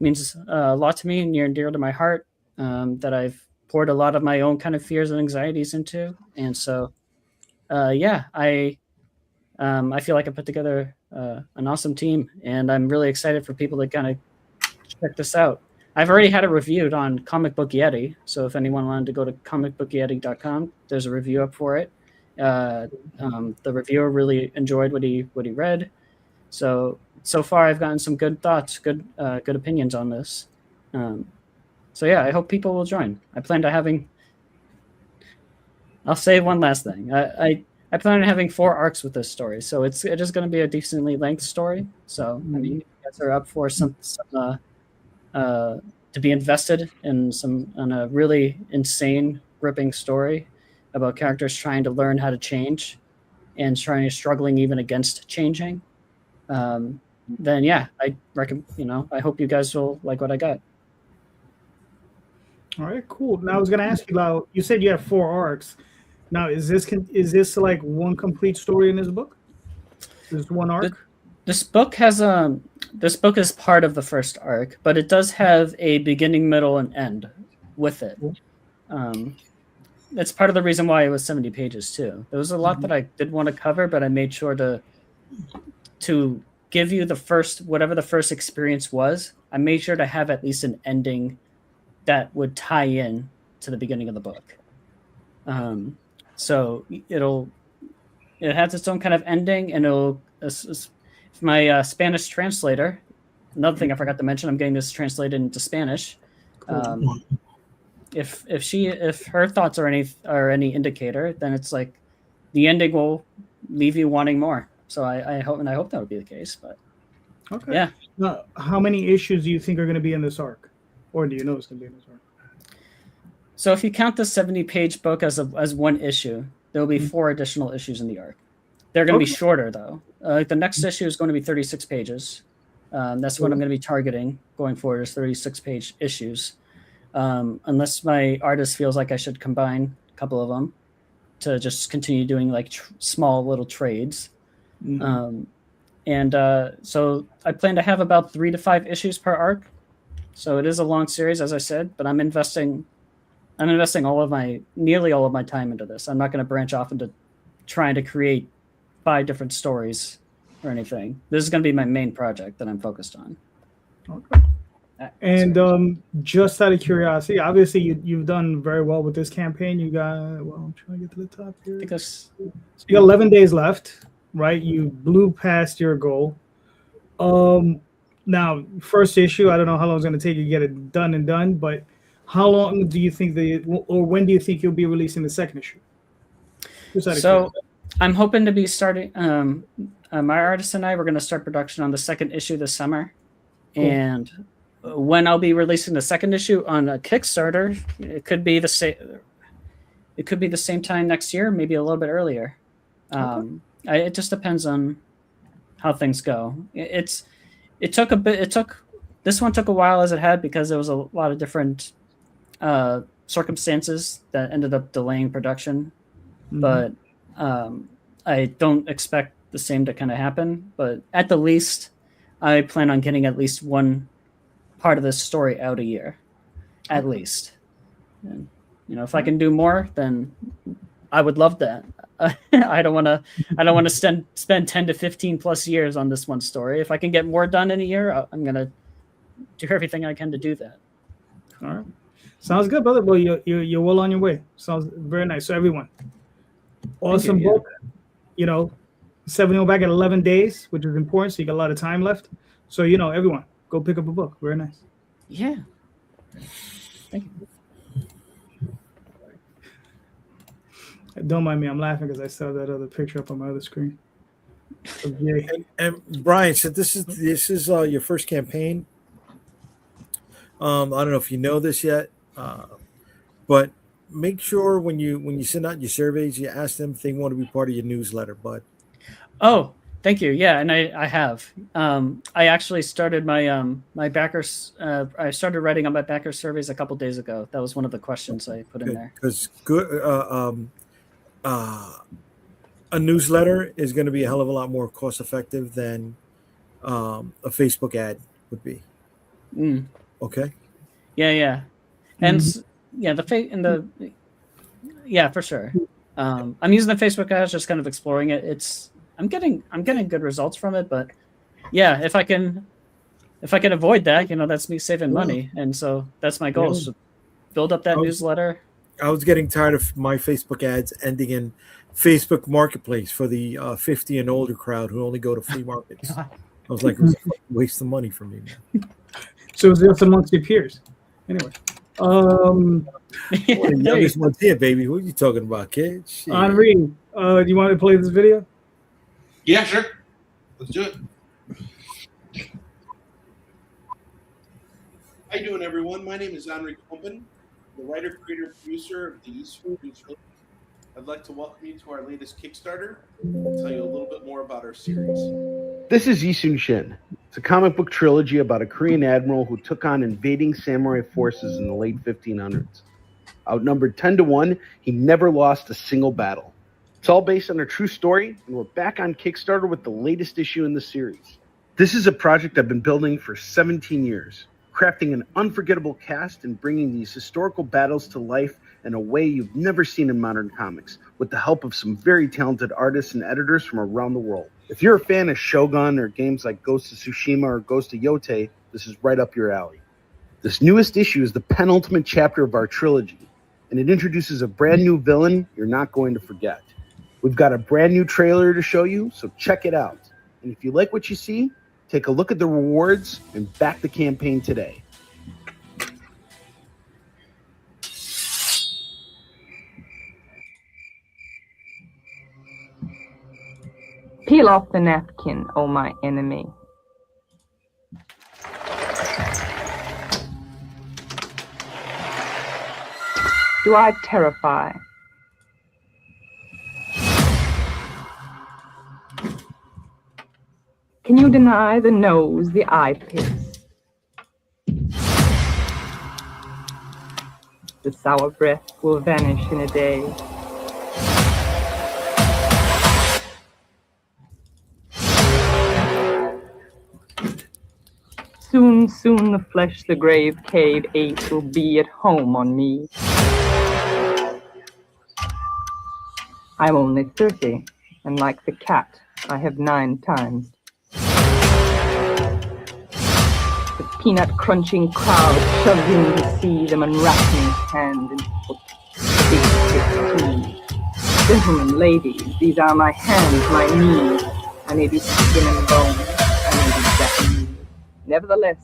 lot to me, near and dear to my heart, that I've poured a lot of my own kind of fears and anxieties into. And so, yeah, I feel like I put together an awesome team, and I'm really excited for people to kind of check this out. I've already had it reviewed on Comic Book Yeti, so if anyone wanted to go to comicbookyeti.com, there's a review up for it. The reviewer really enjoyed what he read. So far I've gotten some good thoughts, good opinions on this. So yeah, I hope people will join. I plan to I'll say one last thing. I plan on having 4 arcs with this story, so it is going to be a decently length story. So I mean, if you guys are up for some to be invested in a really insane, gripping story about characters trying to learn how to change and struggling even against changing, then yeah, I hope you guys will like what I got. All right, cool. Now I was gonna ask you about. You said you have 4 arcs. Now is this like one complete story in this book? Is one arc? This book has this book is part of the first arc, but it does have a beginning, middle, and end with it. That's part of the reason why it was 70 pages too. There was a lot that I did want to cover, but I made sure to give you the first, whatever the first experience was. I made sure to have at least an ending that would tie in to the beginning of the book. So it has its own kind of ending, and my Spanish translator. Another thing I forgot to mention, I'm getting this translated into Spanish. If her thoughts are any indicator, then it's like the ending will leave you wanting more. So I hope that would be the case. But okay, yeah. Now, how many issues do you think are going to be in this arc, or do you know it's going to be in this arc? So if you count the 70-page book as one issue, there will be 4 additional issues in the arc. They're going to be shorter though. The next issue is going to be 36 pages. That's what I'm going to be targeting going forward, is 36-page issues. Unless my artist feels like I should combine a couple of them to just continue doing like small little trades. So I plan to have about 3 to 5 issues per arc. So it is a long series, as I said, but I'm investing nearly all of my time into this. I'm not going to branch off into trying to create 5 different stories or anything. This is going to be my main project that I'm focused on. Okay. And just out of curiosity, obviously you've done very well with this campaign. You got, I'm trying to get to the top here. Because you got 11 days left, right? You blew past your goal. Now, first issue, I don't know how long it's going to take you to get it done, but how long do you think when do you think you'll be releasing the second issue? So I'm hoping to be starting, my artist and I, we're going to start production on the second issue this summer. Cool. And when I'll be releasing the second issue on a Kickstarter, it could be the same. It could be the same time next year, maybe a little bit earlier. It just depends on how things go. This one took a while as it had, because there was a lot of different circumstances that ended up delaying production. But I don't expect the same to kind of happen. But at the least, I plan on getting at least one part of this story out a year, at least. And, if I can do more, then I would love that. I don't want to spend 10 to 15 plus years on this one story. If I can get more done in a year, I'm gonna do everything I can to do that. All right, sounds good, brother. Well, you're well on your way. Sounds very nice. So everyone, awesome book. 7 back at 11 days, which is important. So you got a lot of time left. So everyone, go pick up a book. Very nice. Yeah. Thank you. Don't mind me. I'm laughing because I saw that other picture up on my other screen. And Brian, so this is your first campaign. I don't know if you know this yet, but make sure when you send out your surveys, you ask them if they want to be part of your newsletter, bud. Oh, thank you. Yeah, and I have. I actually started my backers. I started writing on my backer surveys a couple days ago. That was one of the questions I put in there. Because a newsletter is going to be a hell of a lot more cost effective than a Facebook ad would be. Okay. Yeah. And for sure. I'm using the Facebook ads, just kind of exploring it. I'm getting good results from it, but yeah, if I can avoid that, that's me saving money, and so that's my goal: is to build up that newsletter. I was getting tired of my Facebook ads ending in Facebook Marketplace for the 50 and older crowd who only go to flea markets. I was like, it was a waste of money for me, man. So it's just amongst your peers. Anyway. The youngest one's here, baby. What are you talking about, kid? Onrie, do you want to play this video? Yeah, sure. Let's do it. How you doing, everyone? My name is Onrie Kampon, the writer, creator, producer of the Eastern News. I'd like to welcome you to our latest Kickstarter and tell you a little bit more about our series. This is Yisun Shin, It's a comic book trilogy about a Korean admiral who took on invading samurai forces in the late 1500s. Outnumbered 10-1, he never lost a single battle. It's all based on a true story, and we're back on Kickstarter with the latest issue in the series. This is a project I've been building for 17 years, crafting an unforgettable cast and bringing these historical battles to life in a way you've never seen in modern comics, with the help of some very talented artists and editors from around the world. If you're a fan of Shogun or games like Ghost of Tsushima or Ghost of Yotei, this is right up your alley. This newest issue is the penultimate chapter of our trilogy, and it introduces a brand new villain you're not going to forget. We've got a brand new trailer to show you, so check it out. And if you like what you see, take a look at the rewards and back the campaign today. Peel off the napkin, O my enemy. Do I terrify? Can you deny the nose, the eye pierce? The sour breath will vanish in a day. Soon, soon the flesh, the grave cave ache will be at home on me. I'm only 30, and like the cat, I have 9 times. The peanut crunching crowd shoves in to see them unwrap me hand and foot. Gentlemen, ladies, these are my hands, my knees. I may be skin and bone, I may be Japanese. Nevertheless,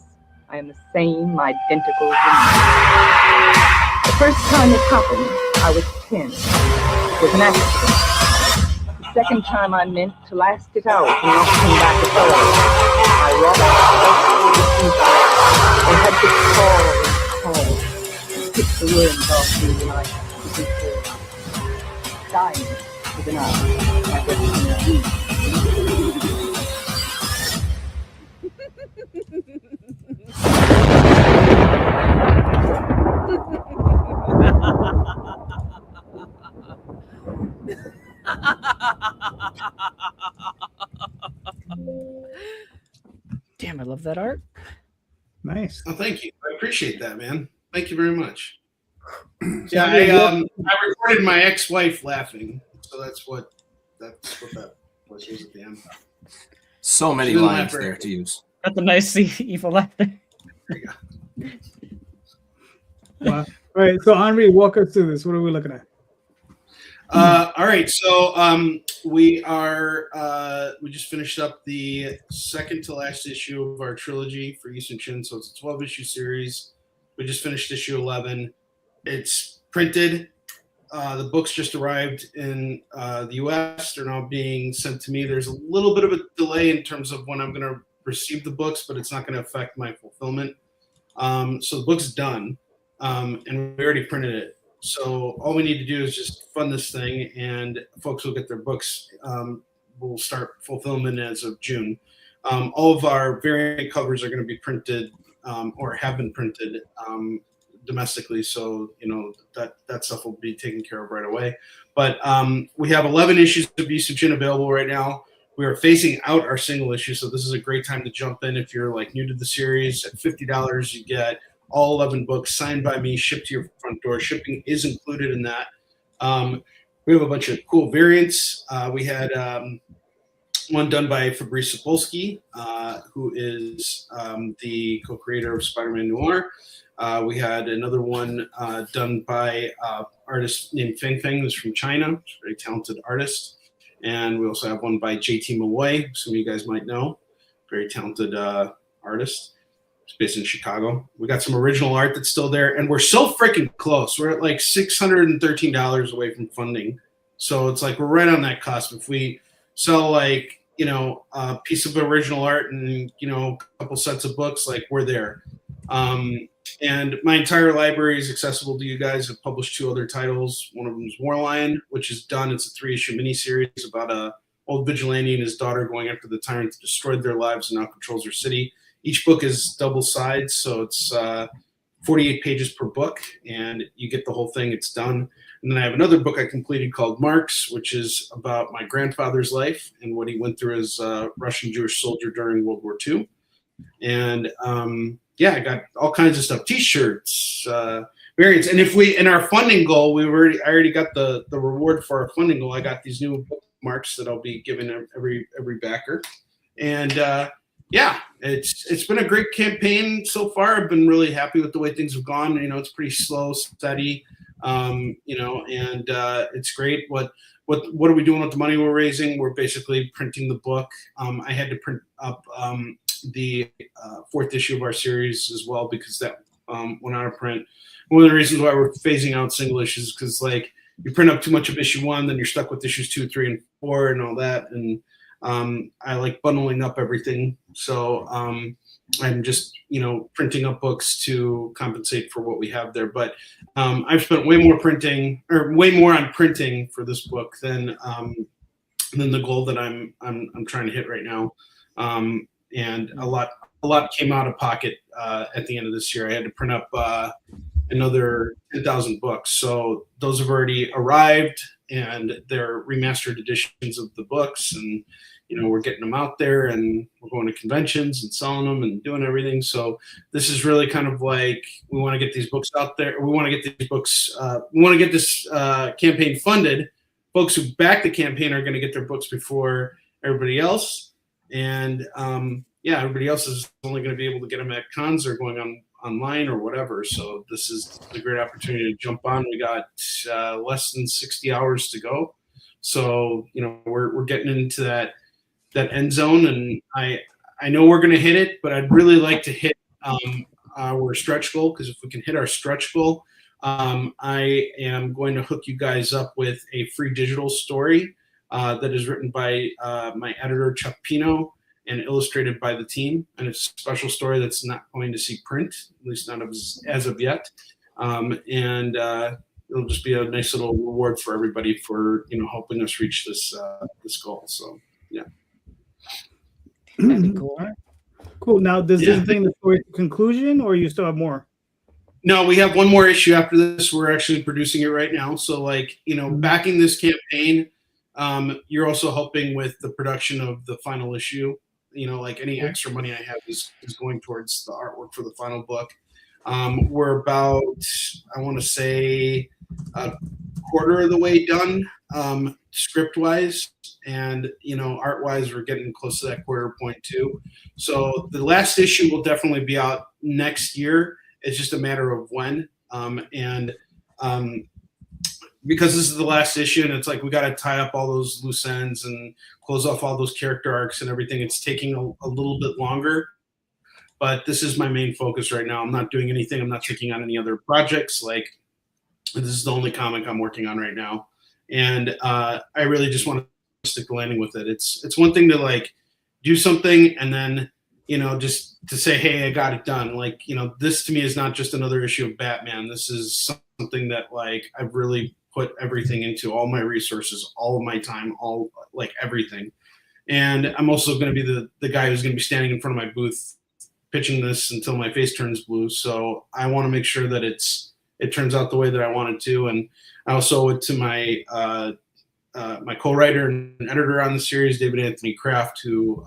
I am the same identical woman. The first time it happened, I was 10. It was an accident. The second time I meant to last it out and not come back at all. I walked and had to call and pick the worms off through the night. Dying with an eye. I guess Damn, I love that art. Nice. Oh, thank you. I appreciate that, man. Thank you very much. Yeah, I recorded my ex-wife laughing, so that's what that was at the end. So many lines there to use. That's a nice evil laugh there. There you go. Wow. All right, so Onrie, walk us through this. What are we looking at? All right, so we just finished up the second to last issue of our trilogy for Eastern Shin, so it's a 12-issue series. We just finished issue 11. It's printed. The books just arrived in the U.S. They're now being sent to me. There's a little bit of a delay in terms of when I'm going to receive the books, but it's not going to affect my fulfillment. So the book's done, and we already printed it. So all we need to do is just fund this thing, and folks will get their books. We'll start fulfillment as of June. All of our variant covers are going to be printed or have been printed domestically, so that stuff will be taken care of right away. But we have 11 issues of Eastern Shin available right now. We are phasing out our single issue, so this is a great time to jump in if you're like new to the series. At $50, you get all 11 books signed by me, shipped to your front door. Shipping is included in that. We have a bunch of cool variants. We had one done by Fabrice Sapolsky, who is the co-creator of Spider-Man Noir. We had another one done by artist named Feng Feng, who's from China. She's a very talented artist. And we also have one by JT Malloy, some of you guys might know. Very talented artist. It's based in Chicago. We got some original art that's still there. And we're so freaking close. We're at like $613 away from funding. So it's like we're right on that cusp. If we sell like, a piece of original art and, a couple sets of books, like we're there. And my entire library is accessible to you guys. I've published 2 other titles. One of them is War Lion, which is done. It's a 3-issue miniseries about a old vigilante and his daughter going after the tyrant that destroyed their lives and now controls their city. Each book is double sides, so it's 48 pages per book, and you get the whole thing. It's done. And then I have another book I completed called Marks, which is about my grandfather's life and what he went through as a Russian Jewish soldier during World War II. And I got all kinds of stuff, T-shirts, variants. And if we, in our funding goal, I already got the reward for our funding goal. I got these new bookmarks that I'll be giving every backer. And it's been a great campaign so far. I've been really happy with the way things have gone. It's pretty slow, steady, and it's great. What are we doing with the money we're raising? We're basically printing the book. I had to print up the fourth issue of our series as well because that went out of print. One of the reasons why we're phasing out single issues is because you print up too much of issue 1, then you're stuck with issues 2, 3, and 4 and all that. And I like bundling up everything. So I'm just printing up books to compensate for what we have there. But I've spent way more on printing for this book than the goal that I'm trying to hit right now. And a lot came out of pocket at the end of this year. I had to print up another 10,000 books. So those have already arrived, and they're remastered editions of the books. And we're getting them out there, and we're going to conventions and selling them and doing everything. So this is really kind of like we want to get these books out there. We want to get these books. We want to get this campaign funded. Folks who back the campaign are going to get their books before everybody else. And everybody else is only going to be able to get them at cons or going online or whatever. So this is a great opportunity to jump on. We got less than 60 hours to go. So, we're getting into that end zone, and I know we're going to hit it, but I'd really like to hit our stretch goal, because if we can hit our stretch goal, I am going to hook you guys up with a free digital story that is written by my editor, Chuck Pino, and illustrated by the team. And it's a special story that's not going to see print, at least not as of yet. It'll just be a nice little reward for everybody for helping us reach this goal. So yeah. That'd be cool. Cool. Now, does this bring the story to conclusion, or you still have more? No, we have one more issue after this. We're actually producing it right now. So backing this campaign, you're also helping with the production of the final issue. Any extra money I have is going towards the artwork for the final book. We're about, I want to say, a quarter of the way done, script-wise, and art-wise, we're getting close to that quarter point too. So the last issue will definitely be out next year. It's just a matter of when. Because this is the last issue, and it's we got to tie up all those loose ends and close off all those character arcs and everything. It's taking a little bit longer, but this is my main focus right now. I'm not doing anything. I'm not taking on any other projects. This is the only comic I'm working on right now, and I really just want to stick the landing with it. It's one thing to do something and then just to say, hey, I got it done. This to me is not just another issue of Batman. This is something that I've really put everything into, all my resources, all of my time, all everything. And I'm also going to be the guy who's going to be standing in front of my booth pitching this until my face turns blue. So I want to make sure that it turns out the way that I want it to. And I also owe it to my my co-writer and editor on the series, David Anthony Kraft, who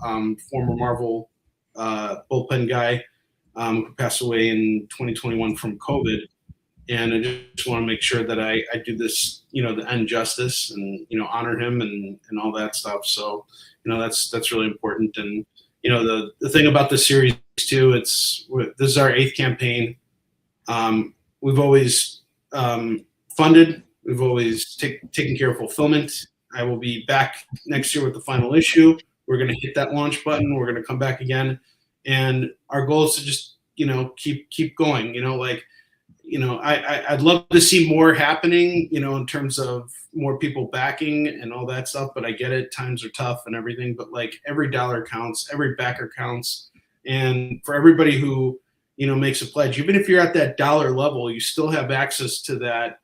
former Marvel bullpen guy who passed away in 2021 from COVID. And I just want to make sure that I do this, the end justice and, honor him and all that stuff. So, that's really important. And, the thing about this series too, this is our 8th campaign. We've always funded, we've always taken care of fulfillment. I will be back next year with the final issue. We're going to hit that launch button. We're going to come back again. And our goal is to just, keep going, I'd love to see more happening, in terms of more people backing and all that stuff, but I get it. Times are tough and everything, but every dollar counts, every backer counts. And for everybody who, makes a pledge, even if you're at that dollar level, you still have access to that,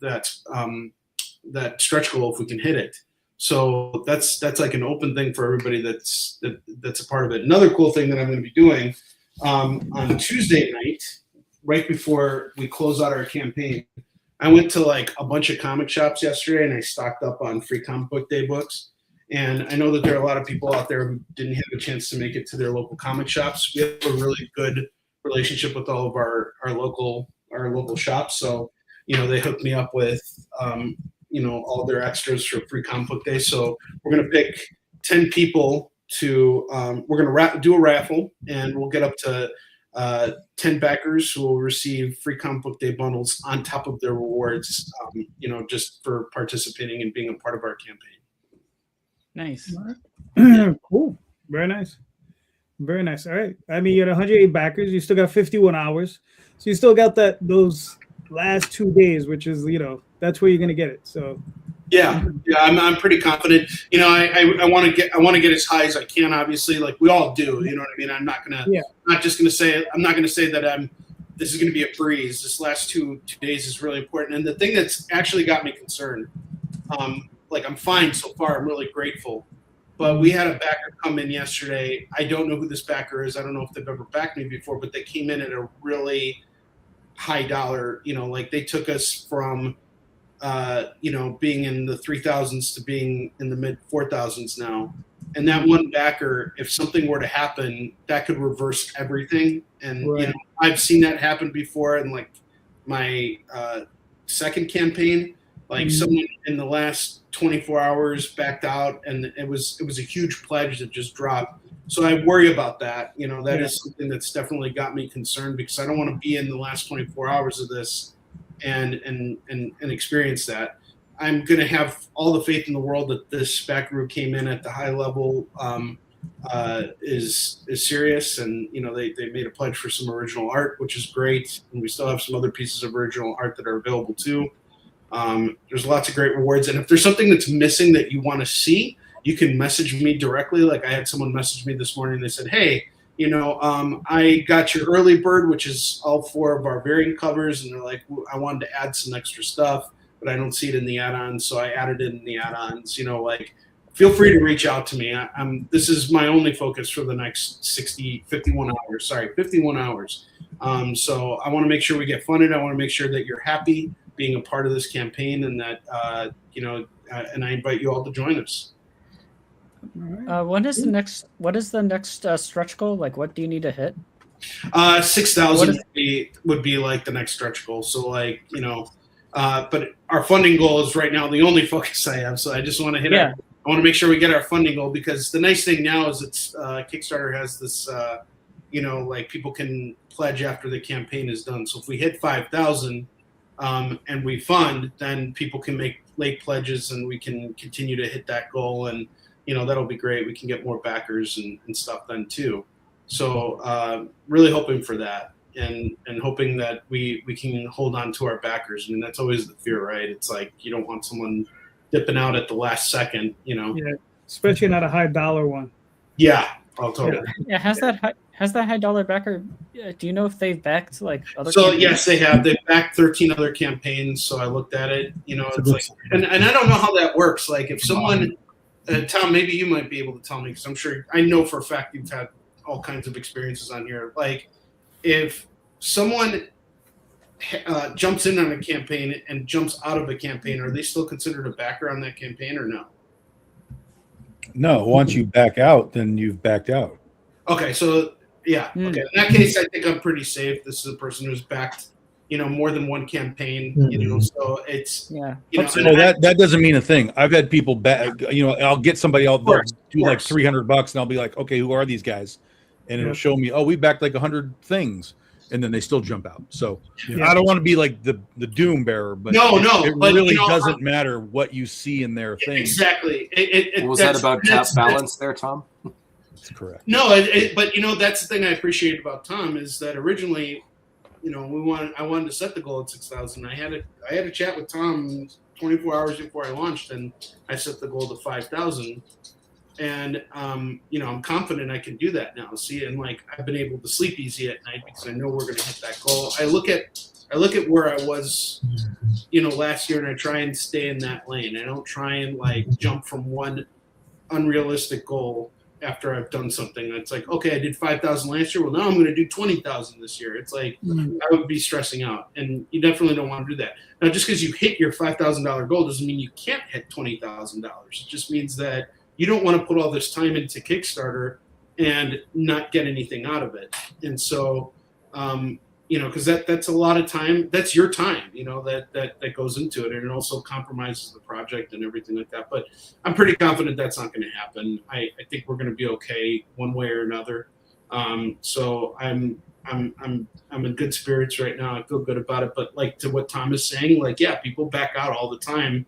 that stretch goal if we can hit it. So that's like an open thing for everybody that's a part of it. Another cool thing that I'm going to be doing on Tuesday night, right before we close out our campaign, I went to like a bunch of comic shops yesterday and I stocked up on free comic book day books. And I know that there are a lot of people out there who didn't have a chance to make it to their local comic shops. We have a really good relationship with all of our local shops. So, they hooked me up with, all their extras for free comic book day. So we're going to pick 10 people to, we're going to do a raffle, and we'll get up to 10 backers who will receive free comic book day bundles on top of their rewards, just for participating and being a part of our campaign. Nice. Cool. Very nice. Very nice. All right. I mean, you had 108 backers. You still got 51 hours. So you still got those last 2 days, which is, that's where you're going to get it. So yeah, I'm pretty confident. I want to get as high as I can, obviously, like we all do. You know what I mean? I'm not going to, I'm not going to say that this is going to be a breeze. This last two days is really important. And the thing that's actually got me concerned, I'm fine so far. I'm really grateful. But we had a backer come in yesterday. I don't know who this backer is. I don't know if they've ever backed me before, but they came in at a really high dollar. They took us from, being in the 3,000s to being in the mid 4,000s now. And that one backer, if something were to happen, that could reverse everything. And right. I've seen that happen before in my second campaign. Someone in the last 24 hours backed out, and it was a huge pledge that just dropped. So I worry about that. That is something that's definitely got me concerned, because I don't want to be in the last 24 hours of this and experience that. I'm going to have all the faith in the world that this backer who came in at the high level is serious, and they made a pledge for some original art, which is great, and we still have some other pieces of original art that are available too. There's lots of great rewards, and if there's something that's missing that you want to see, you can message me directly. I had someone message me this morning. They said, "Hey, I got your early bird, which is all 4 of our variant covers," and they're like, "I wanted to add some extra stuff, but I don't see it in the add-ons, so I added it in the add-ons." Feel free to reach out to me. This is my only focus for the next 51 hours. So I want to make sure we get funded. I want to make sure that you're happy being a part of this campaign, and that and I invite you all to join us. What is the next stretch goal? What do you need to hit? 6,000 would be the next stretch goal. So but our funding goal is right now the only focus I have. So I just want to hit I want to make sure we get our funding goal, because the nice thing now is it's Kickstarter has this people can pledge after the campaign is done. So if we hit 5,000 and we fund, then people can make late pledges and we can continue to hit that goal, and that'll be great. We can get more backers and stuff then too. So really hoping for that, and hoping that we can hold on to our backers. I mean, that's always the fear, right? It's you don't want someone dipping out at the last second, Yeah, especially not a high dollar one. Yeah, I'll totally. Yeah, has that high dollar backer? Do you know if they've backed other? So campaigns? yes, they have. They've backed 13 other campaigns. So I looked at it. It's and I don't know how that works. If someone, Tom, maybe you might be able to tell me, because I'm sure I know for a fact you've had all kinds of experiences on here. If someone jumps in on a campaign and jumps out of a campaign, are they still considered a backer on that campaign or no? No, once you back out, then you've backed out. Okay, so yeah, okay. In that case, I think I'm pretty safe. This is a person who's backed, more than one campaign. So it's that doesn't mean a thing. I've had people back. I'll get somebody. I'll do $300, and I'll be like, okay, who are these guys? And it'll show me, we backed 100 things, and then they still jump out. So I don't want to be the doom bearer, but it really doesn't matter what you see in their thing. Exactly. Was that about tap balance there, Tom? That's correct. No, but that's the thing I appreciate about Tom, is that originally, I wanted to set the goal at 6,000. I had a chat with Tom 24 hours before I launched, and I set the goal to 5,000. And you know, I'm confident I can do that now. See, and like I've been able to sleep easy at night because I know we're going to hit that goal. I look at where I was, you know, last year, and I try and stay in that lane. I don't try and like jump from one unrealistic goal after I've done something. It's like, okay, I did 5,000 last year. Well, now I'm going to do 20,000 this year. It's like I would be stressing out, and you definitely don't want to do that. Now, just because you hit your $5,000 goal doesn't mean you can't hit $20,000. It just means that you don't want to put all this time into Kickstarter and not get anything out of it. And so, you know, because that's a lot of time. That's your time, you know, that goes into it, and it also compromises the project and everything like that. But I'm pretty confident that's not going to happen. I think we're going to be okay one way or another. So I'm in good spirits right now. I feel good about it. But like to what Tom is saying, like, yeah, people back out all the time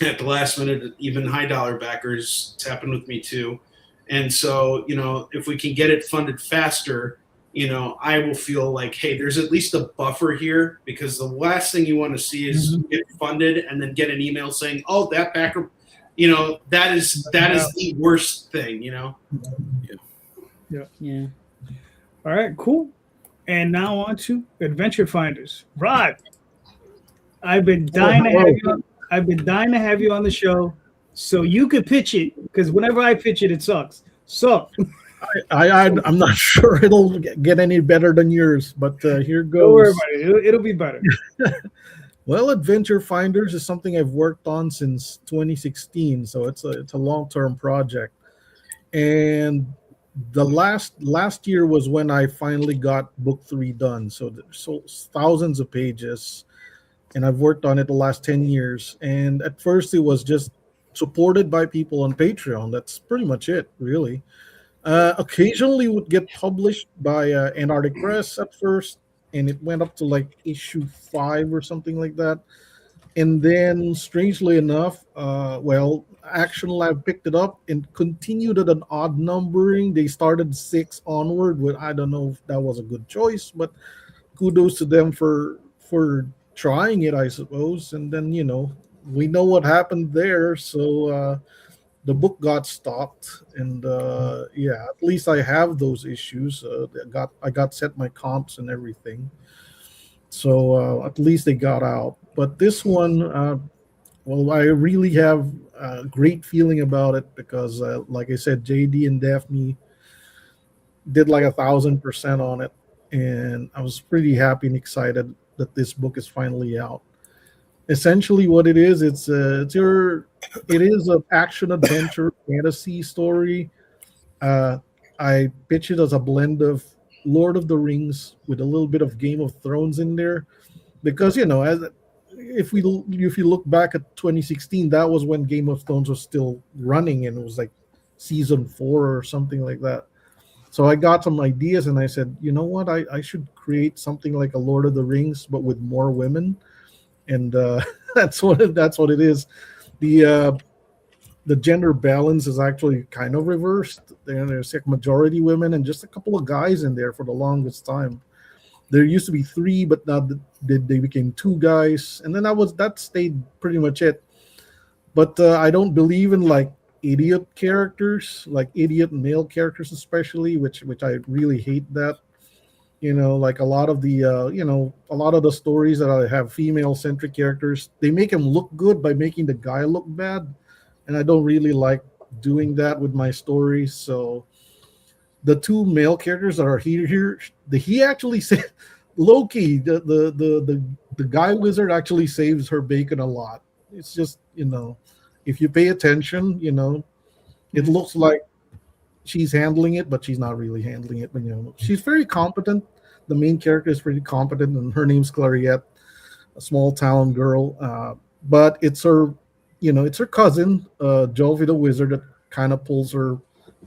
at the last minute. Even high dollar backers, it's happened with me too. And so, you know, if we can get it funded faster, you know, I will feel like, hey, there's at least a buffer here, because the last thing you want to see is get funded and then get an email saying, oh, that backer, you know, that is the worst thing, you know? Yeah. All right, cool. And now on to Adventure Finders. Rod, I've been dying to have you on the show so you could pitch it, because whenever I pitch it, it sucks. So I'm not sure it'll get any better than yours, but here goes. Don't worry about it. It'll be better. Well, Adventure Finders is something I've worked on since 2016, so it's a long-term project. And the last year was when I finally got book 3 done. So there's thousands of pages, and I've worked on it the last 10 years. And at first, it was just supported by people on Patreon. That's pretty much it, really. Occasionally would get published by Antarctic Press at first, and it went up to like issue 5 or something like that. And then, strangely enough, Action Lab picked it up and continued at an odd numbering. They started 6 onward. With, I don't know if that was a good choice, but kudos to them for trying it, I suppose. And then, you know, we know what happened there. So the book got stopped, and at least I have those issues. I got set my comps and everything, so at least they got out. But this one, I really have a great feeling about it because, like I said, JD and Daphne did like 1,000% on it, and I was pretty happy and excited that this book is finally out. Essentially, what it is, it is an action adventure fantasy story. I pitch it as a blend of Lord of the Rings with a little bit of Game of Thrones in there, because, you know, if you look back at 2016, that was when Game of Thrones was still running, and it was like season 4 or something like that. So I got some ideas, and I said, you know what, I should create something like a Lord of the Rings, but with more women. And that's what it is. The gender balance is actually kind of reversed. There's a majority women and just a couple of guys in there for the longest time. There used to be 3, but now they became 2 guys, and then that stayed pretty much it. But I don't believe in like idiot characters, like idiot male characters especially, which I really hate that. You know, like a lot of the stories that I have female-centric characters, they make them look good by making the guy look bad, and I don't really like doing that with my stories. So the 2 male characters that are here, he actually said, Loki, the guy wizard actually saves her bacon a lot. It's just, you know, if you pay attention, you know, it looks like she's handling it, but she's not really handling it. But, you know, she's very competent. The main character is pretty competent, and her name's Clariette, a small town girl. But it's her cousin, Jovi the wizard, that kind of pulls her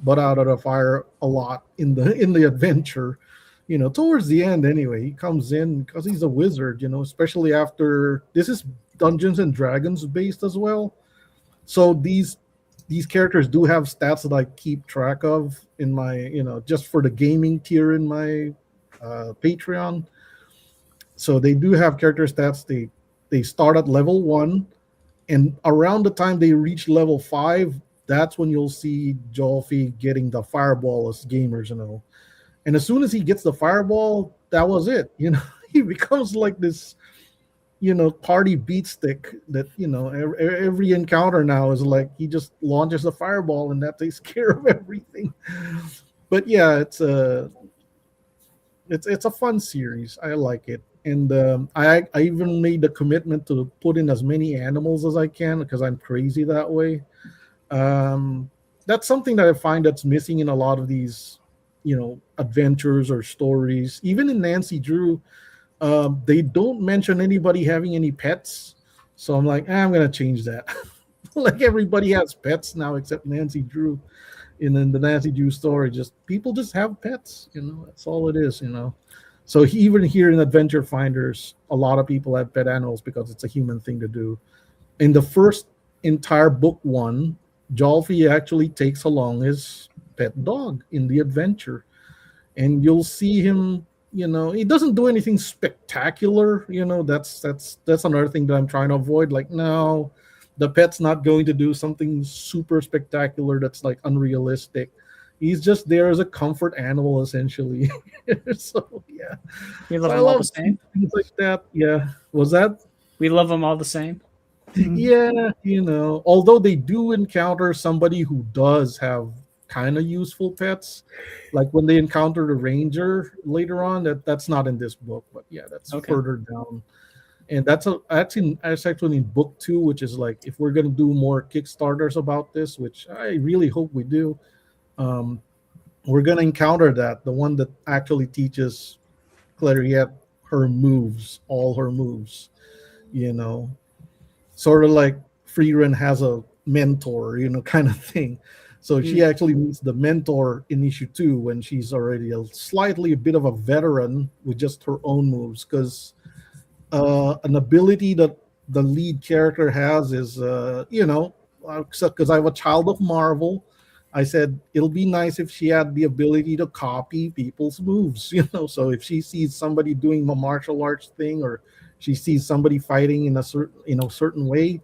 butt out of the fire a lot in the adventure. You know, towards the end anyway, he comes in because he's a wizard. You know, especially after this is Dungeons and Dragons based as well. So these characters do have stats that I keep track of in my, you know, just for the gaming tier in my Patreon. So they do have character stats. They start at level 1, and around the time they reach level 5, that's when you'll see Jolfie getting the fireball as gamers, And as soon as he gets the fireball, that was it. He becomes like this, party beat stick that, every encounter now is like he just launches a fireball and that takes care of everything. But yeah, it's a fun series. I like it. And I even made the commitment to put in as many animals as I can because I'm crazy that way. That's something that I find that's missing in a lot of these, adventures or stories. Even in Nancy Drew, they don't mention anybody having any pets. So I'm like, I'm going to change that. Like everybody has pets now except Nancy Drew. And in the Nancy Drew story, people just have pets. That's all it is, So even here in Adventure Finders, a lot of people have pet animals because it's a human thing to do. In the first entire book one, Jolfie actually takes along his pet dog in the adventure. And you'll see him, he doesn't do anything spectacular. That's another thing that I'm trying to avoid. Like, no, the pet's not going to do something super spectacular that's like unrealistic. He's just there as a comfort animal, essentially. So yeah, we love them all the same. Things like that. Yeah, was that? We love them all the same. Yeah, although they do encounter somebody who does have kind of useful pets, like when they encounter the ranger later on. That's not in this book, but yeah, that's further down. And that's actually in book 2, which is like if we're gonna do more Kickstarters about this, which I really hope we do. We're gonna encounter the one that actually teaches Clariette all her moves, sort of like Freeran has a mentor, kind of thing. So she actually meets the mentor in issue 2 when she's already a bit of a veteran with just her own moves, because an ability that the lead character has is, because I have a child of Marvel, I said it'll be nice if she had the ability to copy people's moves, So if she sees somebody doing a martial arts thing, or she sees somebody fighting in a certain way,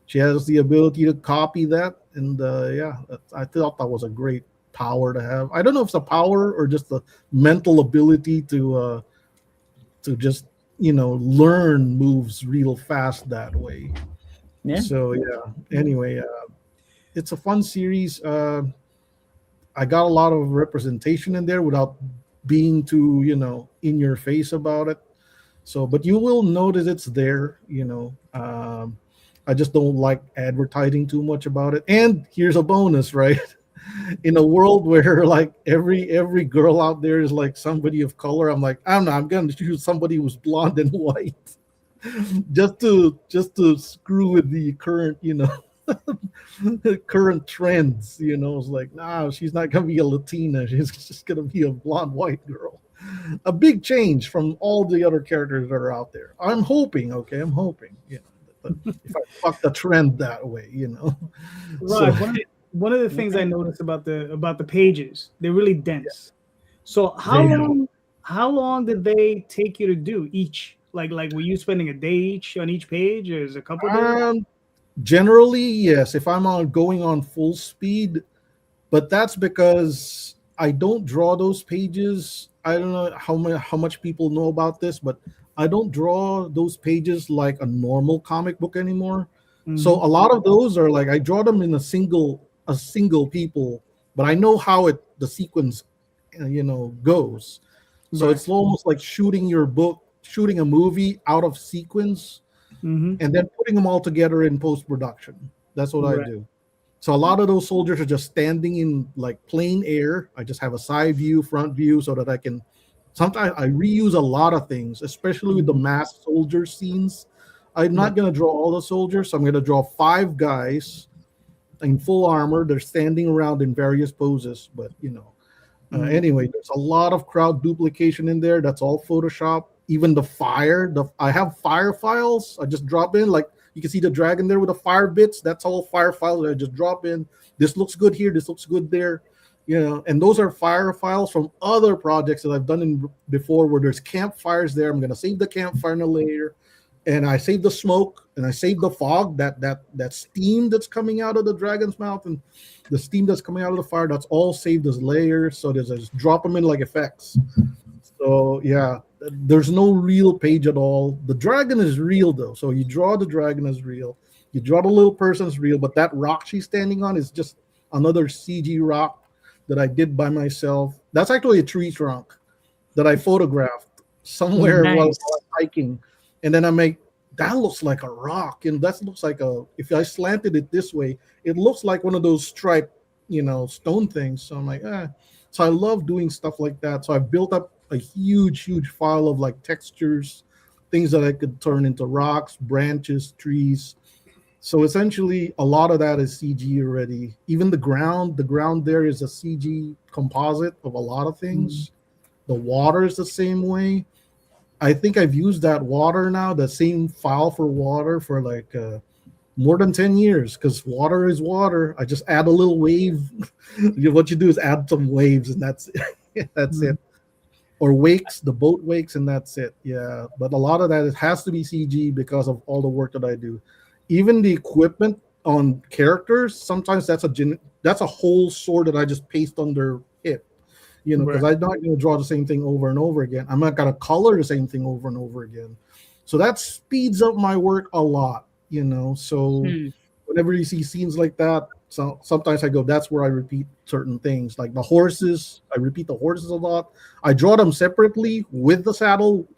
she has the ability to copy that. And I thought that was a great power to have. I don't know if it's a power or just the mental ability to just learn moves real fast that way. Yeah. So yeah. Anyway, it's a fun series. I got a lot of representation in there without being too in your face about it. So, but you will notice it's there. I just don't like advertising too much about it. And here's a bonus, right? In a world where like every girl out there is like somebody of color, I'm like, I'm going to choose somebody who's blonde and white, just to screw with the current, current trends. It's like, no, she's not going to be a Latina. She's just going to be a blonde white girl. A big change from all the other characters that are out there. I'm hoping. But if I fuck the trend that way, Right. So, one of the things I noticed about the pages, they're really dense. So how long did they take you to do each? Like were you spending a day each on each page, or is it a couple days? Generally, yes. If I'm going on full speed, but that's because I don't draw those pages. I don't know how much people know about this, but I don't draw those pages like a normal comic book anymore. Mm-hmm. So a lot of those are like I draw them in a single people, but I know how the sequence goes. So it's almost like shooting a movie out of sequence, and then putting them all together in post-production. That's what I do. So a lot of those soldiers are just standing in like plain air. I just have a side view, front view, so that I can. Sometimes I reuse a lot of things, especially with the masked soldier scenes. I'm not going to draw all the soldiers, so I'm going to draw 5 guys in full armor. They're standing around in various poses, but anyway, there's a lot of crowd duplication in there. That's all Photoshop. Even the fire, I have fire files. I just drop in, like you can see the dragon there with the fire bits. That's all fire files that I just drop in. This looks good here. This looks good there. And those are fire files from other projects that I've done before where there's campfires there. I'm going to save the campfire in a layer. and I saved the smoke, and I saved the fog, that steam that's coming out of the dragon's mouth, and the steam that's coming out of the fire. That's all saved as layers. So there's just drop them in like effects. So yeah, there's no real page at all. The dragon is real though. So you draw the dragon as real. You draw the little person as real, but that rock she's standing on is just another CG rock that I did by myself. That's actually a tree trunk that I photographed somewhere while I was hiking. And then I make, that looks like a rock. And that looks like if I slanted it this way, it looks like one of those striped, stone things. So I'm like, So I love doing stuff like that. So I built up a huge file of like textures, things that I could turn into rocks, branches, trees. So essentially a lot of that is CG already. Even the ground there is a CG composite of a lot of things. The water is the same way. I think I've used that water now, the same file for water for like more than 10 years, because water is water. I just add a little wave. What you do is add some waves and that's it. That's it. Or wakes, the boat wakes, and that's it. Yeah, but a lot of that, it has to be CG because of all the work that I do. Even the equipment on characters, sometimes that's a whole sword that I just paste on their hip, because I'm not going to draw the same thing over and over again. I'm not going to color the same thing over and over again. So that speeds up my work a lot, So whenever you see scenes like that, so sometimes I go, that's where I repeat certain things. Like the horses, I repeat the horses a lot. I draw them separately with the saddle,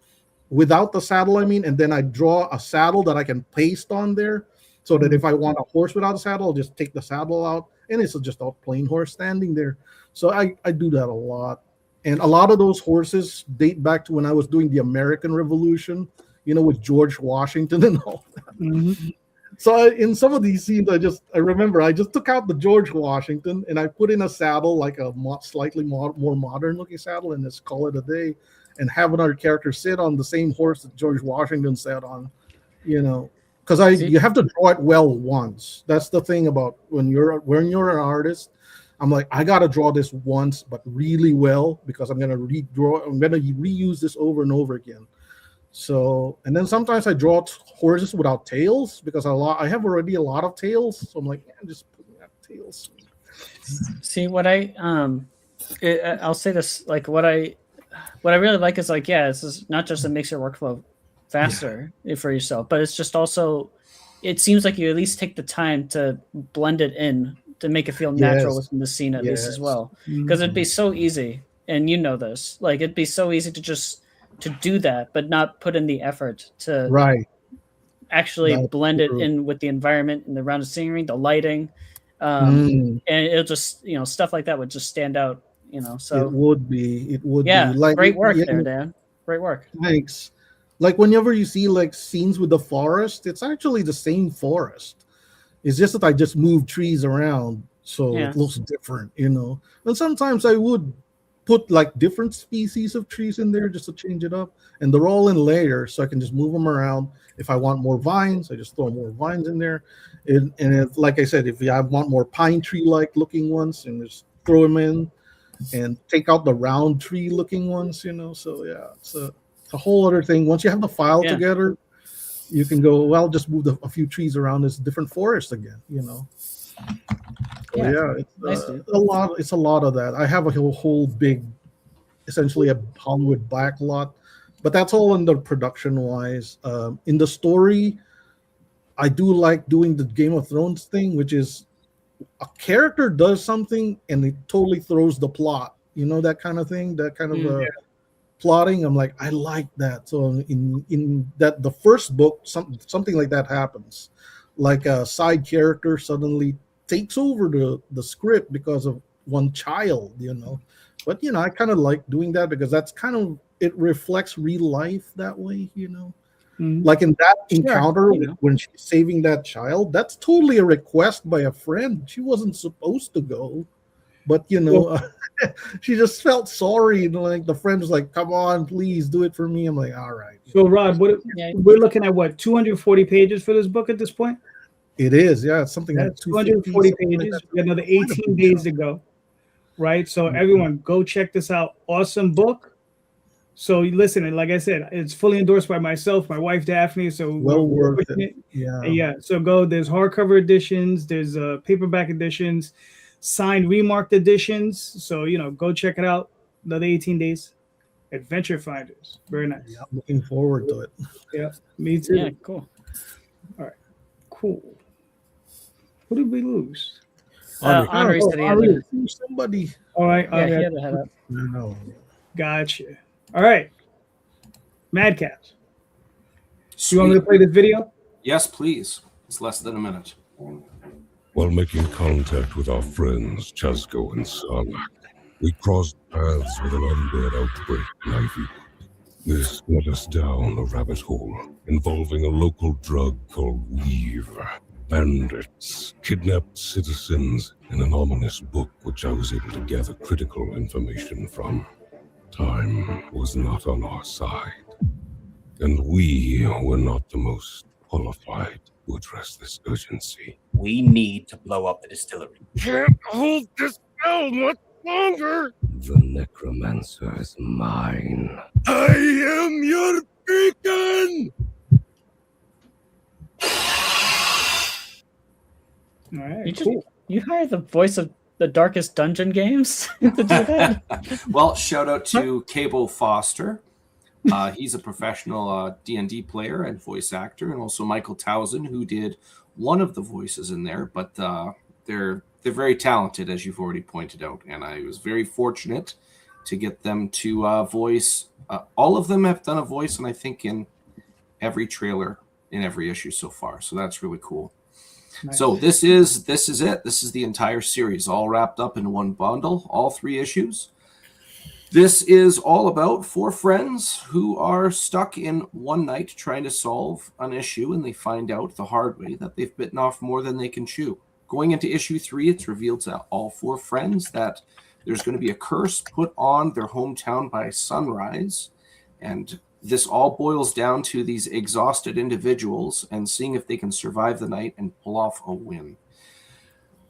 without the saddle, and then I draw a saddle that I can paste on there, so that if I want a horse without a saddle, I'll just take the saddle out, and it's just a plain horse standing there. So I do that a lot. And a lot of those horses date back to when I was doing the American Revolution, with George Washington and all that. So in some of these scenes, I remember I just took out the George Washington and I put in a saddle, like a slightly more modern looking saddle, and just call it a day, and have another character sit on the same horse that George Washington sat on, because you have to draw it well once. That's the thing about when you're an artist. I'm like, I gotta draw this once, but really well, because I'm gonna reuse this over and over again. So, and then sometimes I draw horses without tails, because I have already a lot of tails. So I'm like, just putting out tails. See, what I'll say this, like what I really like is like, this is not just it makes your workflow faster for yourself, but it's just also, it seems like you at least take the time to blend it in to make it feel natural within the scene at least as well. Because it'd be so easy, and this, like it'd be so easy to do that, but not put in the effort to actually blend it in with the environment and the round of scenery, the lighting, and it'll just, stuff like that would just stand out, so it would be like, great work there, Dan. Great work. Thanks. Like whenever you see like scenes with the forest, it's actually the same forest. It's just that I just move trees around, so it looks different, And sometimes I would put like different species of trees in there just to change it up, and they're all in layers, so I can just move them around. If I want more vines, I just throw more vines in there, and if, like I said, if I want more pine tree like looking ones, and just throw them in, and take out the round tree looking ones, So it's a whole other thing. Once you have the file together, you can go, well, just move a few trees around this different forest again, It's a lot of that. I have a whole big, essentially a Hollywood back lot, but that's all in the production wise. In the story, I do like doing the Game of Thrones thing, which is a character does something and it totally throws the plot, that kind of thing, that kind of plotting. I'm like, I like that. So in that, the first book, something like that happens, like a side character suddenly takes over the script because of one child, but I kind of like doing that, because that's kind of, it reflects real life that way, like in that encounter when she's saving that child, that's totally a request by a friend. She wasn't supposed to go, but she just felt sorry, and like the friend was like, come on, please do it for me. I'm like, all right. So Rod, we're looking at what, 240 pages for this book at this point? It is, it's something like 240 pages. We got another 18 days to go, right? So everyone, go check this out. Awesome book. So listen, and like I said, it's fully endorsed by myself, my wife Daphne. So Well we're worth pushing it. Yeah. And yeah. So go. There's hardcover editions. There's paperback editions, signed remarked editions. So go check it out. Another 18 days. Adventure Finders. Very nice. Yeah, I'm looking forward to it. Yeah, me too. Yeah, cool. All right, cool. Who did we lose? Onrie said he had to- Somebody. All right. Yeah, he had to head up. No. Gotcha. All right. Madcaps. You want me to play this video? Yes, please. It's less than a minute. While making contact with our friends Chasco and Sarlacc, we crossed paths with an undead outbreak in Ivy. This led us down a rabbit hole involving a local drug called Weave. Bandits kidnapped citizens in an ominous book which I was able to gather critical information from. Time was not on our side, and we were not the most qualified to address this urgency. We need to blow up the distillery. Can't hold this down much longer! The necromancer is mine. I am your beacon! All right. You hired the voice of the Darkest Dungeon games to do that? Well, shout out to Cabo Foster. He's a professional D&D player and voice actor, and also Michael Towson, who did one of the voices in there. But they're very talented, as you've already pointed out, and I was very fortunate to get them to voice. All of them have done a voice, and I think in every trailer in every issue so far. So that's really cool. Nice. So this is it. This is the entire series, all wrapped up in one bundle, all 3 issues. This is all about 4 friends who are stuck in one night trying to solve an issue, and they find out the hard way that they've bitten off more than they can chew. Going into issue 3, it's revealed to all 4 friends that there's going to be a curse put on their hometown by sunrise, and this all boils down to these exhausted individuals and seeing if they can survive the night and pull off a win.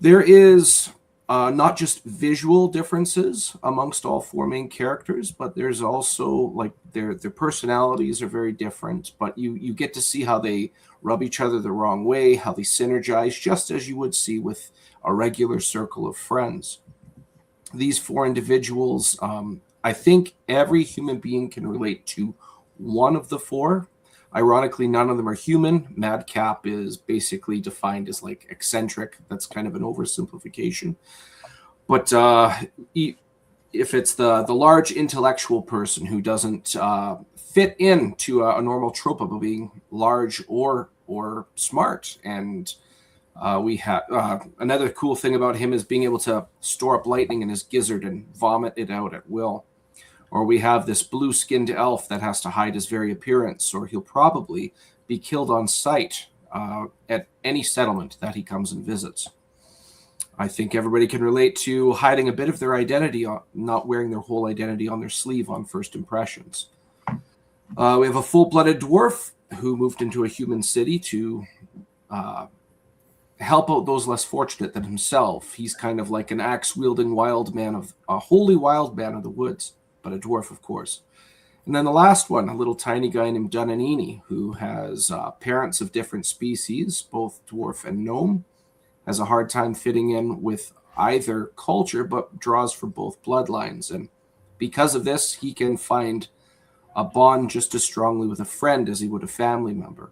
There is not just visual differences amongst all 4 main characters, but there's also like their personalities are very different, but you get to see how they rub each other the wrong way, how they synergize, just as you would see with a regular circle of friends. These 4 individuals, I think every human being can relate to one of the 4. Ironically, none of them are human. Madcap is basically defined as like eccentric. That's kind of an oversimplification. But if it's the large intellectual person who doesn't fit into a normal trope of being large or smart, and we have another cool thing about him is being able to store up lightning in his gizzard and vomit it out at will. Or we have this blue-skinned elf that has to hide his very appearance, or he'll probably be killed on sight at any settlement that he comes and visits. I think everybody can relate to hiding a bit of their identity, not wearing their whole identity on their sleeve on first impressions. We have a full-blooded dwarf who moved into a human city to help out those less fortunate than himself. He's kind of like an axe-wielding wild man of a holy wild man of the woods, but a dwarf, of course. And then the last one, a little tiny guy named Dunanini, who has parents of different species, both dwarf and gnome, has a hard time fitting in with either culture, but draws from both bloodlines. And because of this, he can find a bond just as strongly with a friend as he would a family member.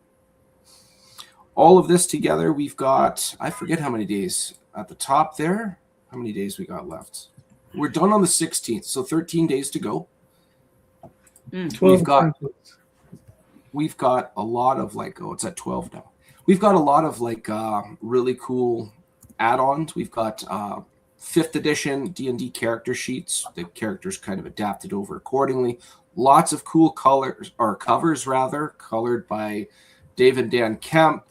All of this together, we've got, I forget how many days at the top there, how many days we got left. We're done on the 16th, so 13 days to go. We've got a lot of it's at 12 now. We've got a lot of really cool add-ons. We've got 5th edition D&D character sheets. The characters kind of adapted over accordingly. Lots of cool covers colored by Dave and Dan Kemp,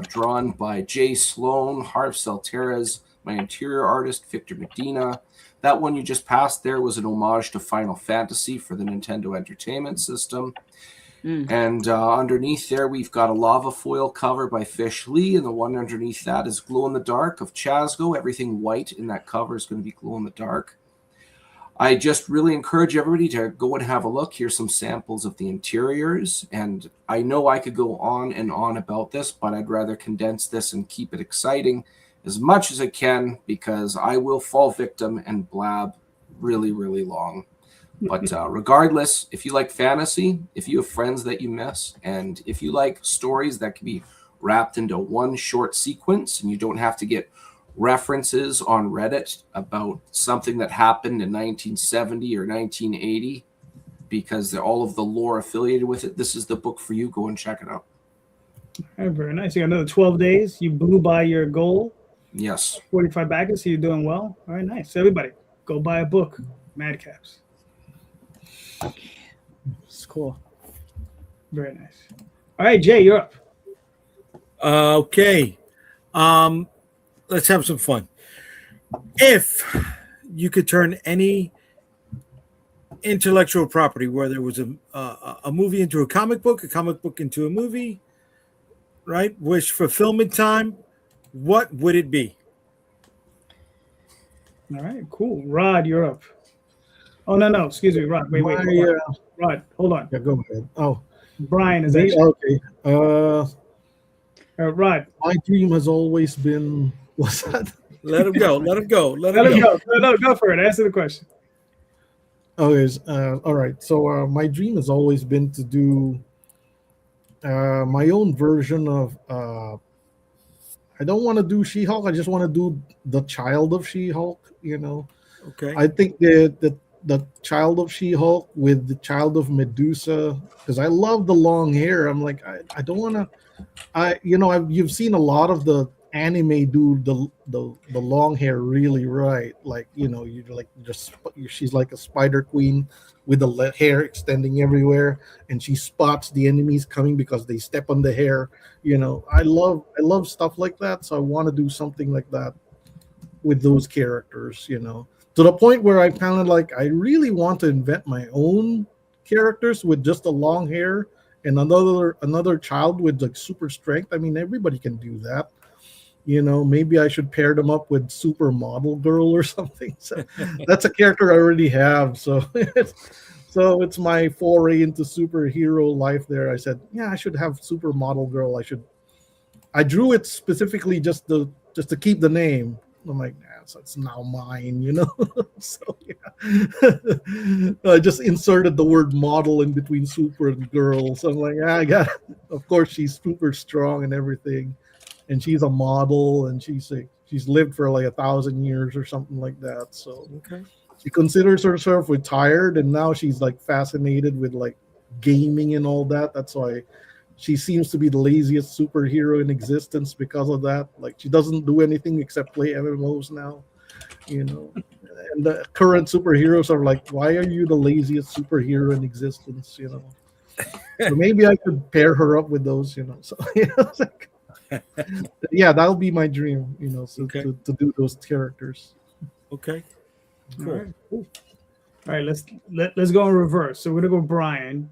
drawn by Jay Sloan, Harv Salteras, my interior artist, Victor Medina. That one you just passed there was an homage to Final Fantasy for the Nintendo Entertainment System. And underneath there, we've got a lava foil cover by Fish Lee, and the one underneath that is Glow in the Dark of Chasgo. Everything white in that cover is going to be glow in the dark. I just really encourage everybody to go and have a look. Here's some samples of the interiors. And I know I could go on and on about this, but I'd rather condense this and keep it exciting as much as I can, because I will fall victim and blab really, really long. But regardless, if you like fantasy, if you have friends that you miss, and if you like stories that can be wrapped into one short sequence and you don't have to get references on Reddit about something that happened in 1970 or 1980 because all of the lore affiliated with it, this is the book for you. Go and check it out. All right, very nice. You got another 12 days. You blew by your goal. Yes. 45 backers, so you're doing well. All right, nice. Everybody, go buy a book. Madcaps. It's cool. Very nice. All right, Jay, you're up. Okay. Let's have some fun. If you could turn any intellectual property, whether it was a movie into a comic book into a movie, right? Wish fulfillment time, what would it be? All right, cool. Rod, you're up. Oh, no. Excuse me, Rod. Wait. Rod, hold on. Yeah, go ahead. Oh, Brian is me? actually... Okay. Rod. My dream has always been... What's that? Let him go. Let him go. No, go for it. Answer the question. Okay. All right. So my dream has always been to do my own version of... I don't want to do She-Hulk. I just want to do the child of She-Hulk, you know. Okay. I think the child of She-Hulk with the child of Medusa, because I love the long hair. I'm like, I don't want to... you've seen a lot of the anime do the long hair really right, like, you know, she's like a spider queen with the hair extending everywhere, and she spots the enemies coming because they step on the hair. You know, I love stuff like that, so I want to do something like that with those characters, you know, to the point where I kind of like, I really want to invent my own characters with just the long hair and another child with like super strength. I mean, everybody can do that. You know, maybe I should pair them up with Supermodel Girl or something. So that's a character I already have. So it's my foray into superhero life there. I said, yeah, I should have Supermodel Girl. I drew it specifically just to keep the name. I'm like, nah, so it's now mine, you know. So yeah, I just inserted the word model in between super and girl. So I'm like, of course she's super strong and everything. And she's a model, and she's lived for like 1,000 years or something like that. So okay, she considers herself retired, and now she's like fascinated with like gaming and all that. That's why she seems to be the laziest superhero in existence because of that. Like, she doesn't do anything except play MMOs now, you know. And the current superheroes are like, why are you the laziest superhero in existence, you know? So maybe I could pair her up with those, you know. So it's like, yeah, that'll be my dream, you know, so okay, to do those characters. Okay, cool. All right, cool. All right, let's go in reverse. So we're gonna go Brian.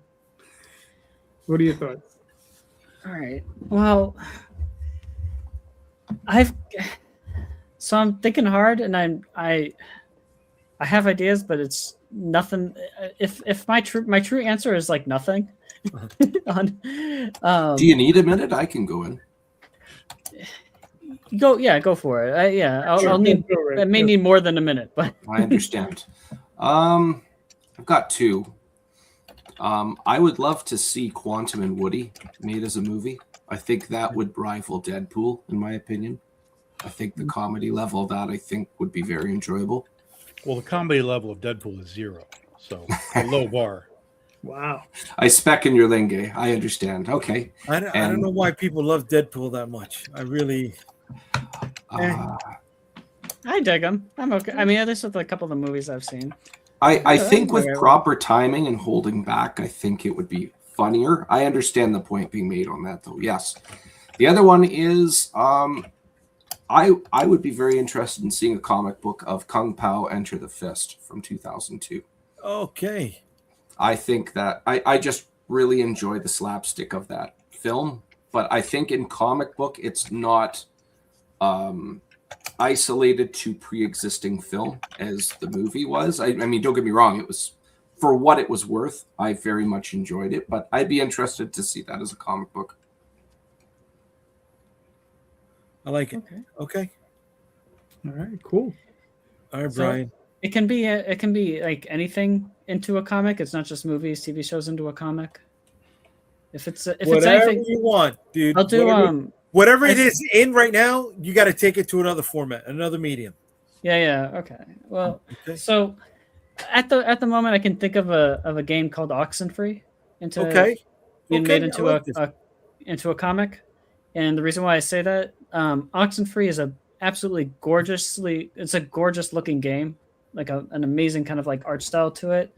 What are your thoughts? All right. Well, I'm thinking hard, and I have ideas, but it's nothing. If my true answer is like nothing. Do you need a minute? I can go in. Go for it. I'll need. I may need more than a minute, but I understand. I've got two. I would love to see Quantum and Woody made as a movie. I think that would rival Deadpool, in my opinion. I think the comedy level of that, I think, would be very enjoyable. Well, the comedy level of Deadpool is 0, so a low bar. Wow. I spec in your linge. I understand. Okay. I don't know why people love Deadpool that much. I really... I dig him. I'm okay. I mean, this is a couple of the movies I've seen. I think with proper timing and holding back, I think it would be funnier. I understand the point being made on that, though. Yes. The other one is I would be very interested in seeing a comic book of Kung Pao Enter the Fist from 2002. Okay. I think that I just really enjoy the slapstick of that film, but I think in comic book it's not isolated to pre-existing film as the movie was. I mean, don't get me wrong, it was, for what it was worth, I very much enjoyed it, but I'd be interested to see that as a comic book. I like it. Okay. All right, cool. All right, So Brian. it can be like anything into a comic. It's not just movies, TV shows into a comic. If it's Whatever anything you want, dude. I'll do whatever it is in right now, you got to take it to another format, another medium. Yeah. Okay. Well, so at the moment, I can think of a game called Oxenfree being made into a comic, and the reason why I say that Oxenfree is it's a gorgeous looking game, like an amazing kind of like art style to it,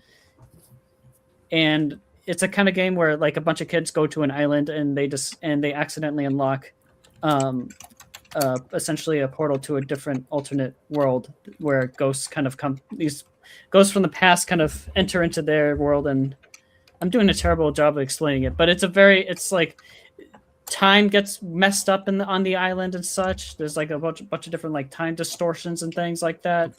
and it's a kind of game where like a bunch of kids go to an island and they accidentally unlock essentially a portal to a different alternate world where ghosts kind of these ghosts from the past kind of enter into their world. And I'm doing a terrible job of explaining it, but it's like time gets messed up on the island and such. There's like a bunch of different like time distortions and things like that.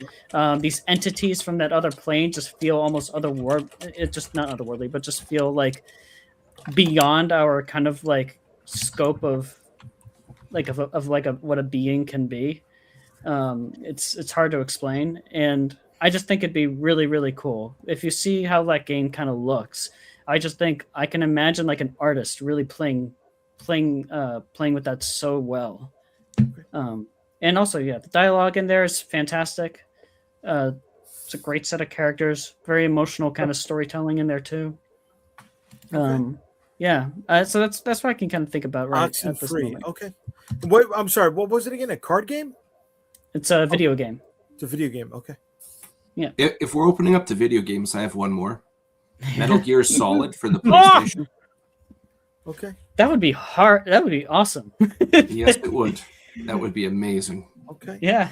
These entities from that other plane just feel almost otherworldly. It just not otherworldly, but just feel like beyond our kind of like scope of what a being can be. It's hard to explain, and I just think it'd be really, really cool if you see how that game kind of looks. I just think I can imagine like an artist really playing with that so well. And also, yeah, the dialogue in there is fantastic. It's a great set of characters, very emotional kind of storytelling in there too. Yeah, so that's what I can kind of think about right at this moment. Okay. I'm sorry, what was it again? A card game? It's a video game. It's a video game. Okay. Yeah. If we're opening up to video games, I have one more. Metal Gear Solid for the PlayStation. Okay. That would be hard. That would be awesome. Yes, it would. That would be amazing. Okay. Yeah.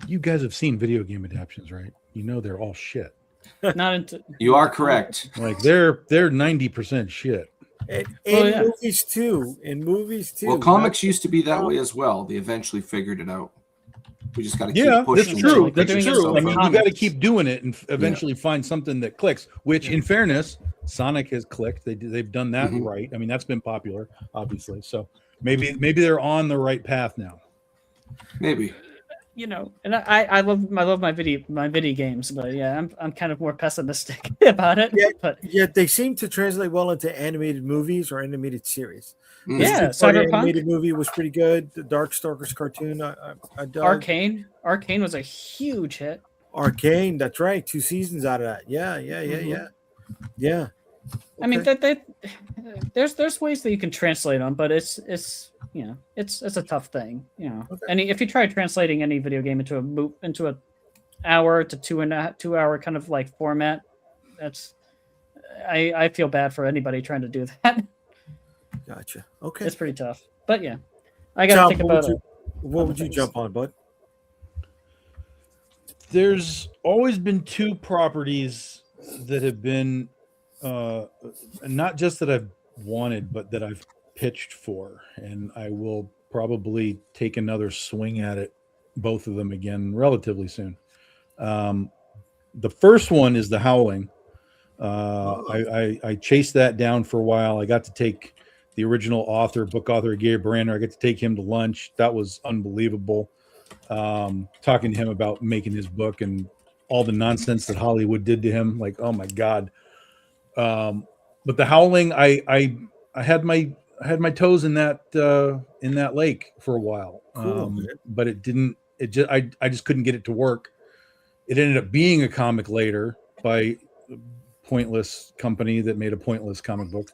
You guys have seen video game adaptations, right? You know they're all shit. Not into. You are correct. Like they're 90% shit. And movies too. Well, comics used to be that way as well. They eventually figured it out. We just got to keep pushing. That's true. Like That's true. I mean, you got to keep doing it and eventually Yeah. find something that clicks. Which, in fairness, Sonic has clicked. They've done that right. I mean, that's been popular, obviously. So maybe they're on the right path now. Maybe. You know, and I love my video games, but yeah, I'm kind of more pessimistic about it. Yeah, but they seem to translate well into animated movies or animated series. Yeah, The animated movie was pretty good. The Darkstalkers cartoon, I dug. Arcane was a huge hit. Arcane, that's right. 2 seasons out of that. Yeah. I mean, there's ways that you can translate them, but it's a tough thing, you know. And if you try translating any video game into a hour to 2 hour kind of like format, I feel bad for anybody trying to do that. Gotcha. Okay, it's pretty tough, but yeah, I got to think about it. What would you jump on, bud? There's always been 2 properties that have been not just that I've wanted, but that I've pitched for, and I will probably take another swing at it, both of them again, relatively soon. The first one is The Howling. I chased that down for a while. I got to take the original book author, Gary Brander. I got to take him to lunch. That was unbelievable. Talking to him about making his book and all the nonsense that Hollywood did to him. Like, oh my God. But The Howling, I had my toes in that lake for a while. Cool, but I just couldn't get it to work. It ended up being a comic later by a Pointless company that made a pointless comic book.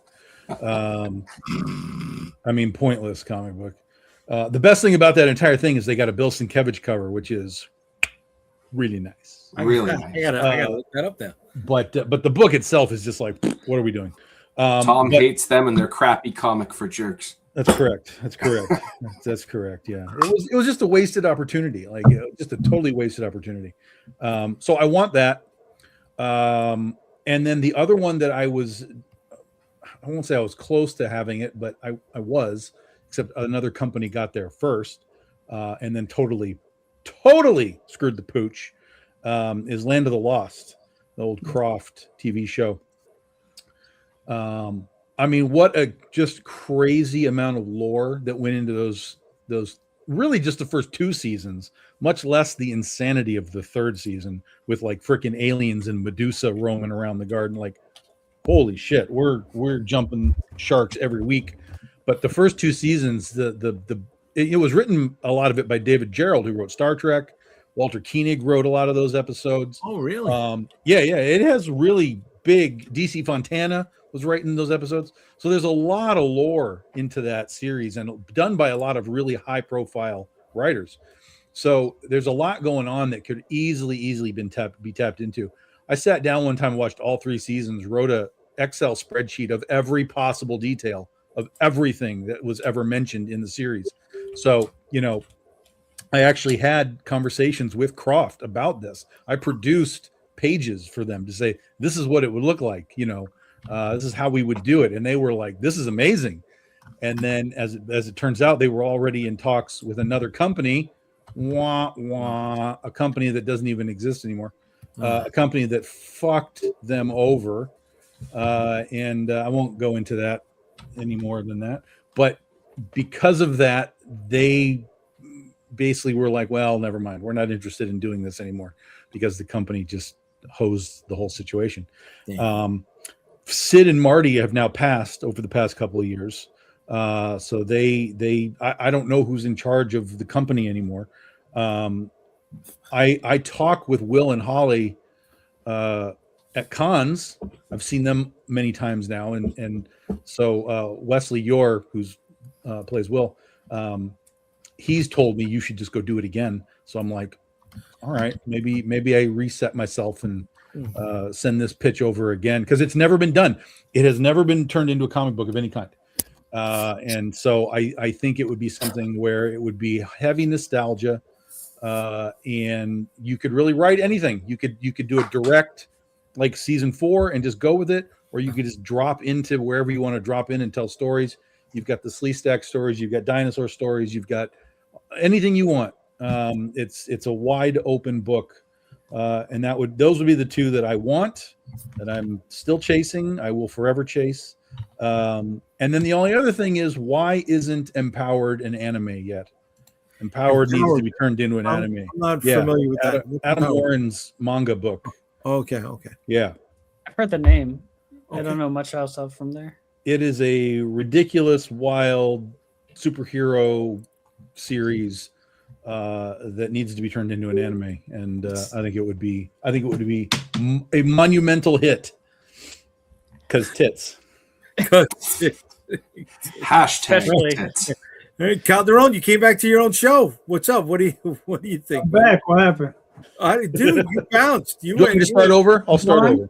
Pointless comic book. The best thing about that entire thing is they got a Bill Sienkiewicz cover, which is really nice. Really nice. I gotta look that up now. But the book itself is just like, what are we doing? Tom hates them and their crappy comic for jerks. That's correct. That's correct. Yeah, it was just a wasted opportunity, like just a totally wasted opportunity. So I want that. And then the other one that I won't say I was close to having it, but I was, except another company got there first, and then totally screwed the pooch, is Land of the Lost, the old Croft TV show. I mean, what a just crazy amount of lore that went into those really just the first 2 seasons, much less the insanity of the 3rd season with like freaking aliens and Medusa roaming around the garden. Like, holy shit, we're jumping sharks every week. But the first 2 seasons, it was written, a lot of it by David Gerrold, who wrote Star Trek. Walter Koenig wrote a lot of those episodes. Oh, really? Yeah. It has really big. DC Fontana was writing those episodes. So there's a lot of lore into that series and done by a lot of really high profile writers. So there's a lot going on that could easily be tapped into. I sat down one time, watched all 3 seasons, wrote a Excel spreadsheet of every possible detail of everything that was ever mentioned in the series. So, I actually had conversations with Croft about this. I produced pages for them to say, this is what it would look like. This is how we would do it. And they were like, this is amazing. And then as it turns out, they were already in talks with another company, a company that doesn't even exist anymore, a company that fucked them over. And I won't go into that any more than that. But because of that, they basically were like, well, never mind. We're not interested in doing this anymore because the company just hosed the whole situation. Sid and Marty have now passed over the past couple of years. So I don't know who's in charge of the company anymore. I talk with Will and Holly at cons. I've seen them many times now. And so Wesley Yore, who's plays Will, he's told me you should just go do it again. So I'm like, all right, maybe I reset myself and send this pitch over again, because it's never been done. It has never been turned into a comic book of any kind. And so I think it would be something where it would be heavy nostalgia, and you could really write anything. You could do a direct, like season 4, and just go with it, or you could just drop into wherever you want to drop in and tell stories. You've got the Sleestack stories, you've got dinosaur stories, you've got anything you want. It's a wide open book, and those would be the 2 that I want, that I'm still chasing. I will forever chase. And then the only other thing is, why isn't Empowered an anime yet? Empowered needs to be turned into an anime. I'm not familiar with that. Adam Warren's manga book. Okay. Yeah. I've heard the name. Okay. I don't know much else from there. It is a ridiculous, wild superhero series that needs to be turned into an anime, and I think it would be a monumental hit, because tits. Hashtag tits. Hey, Calderon, you came back to your own show. What's up? What do you think? I'm back. What happened? Dude, you bounced. You want me to start over? I'll start over.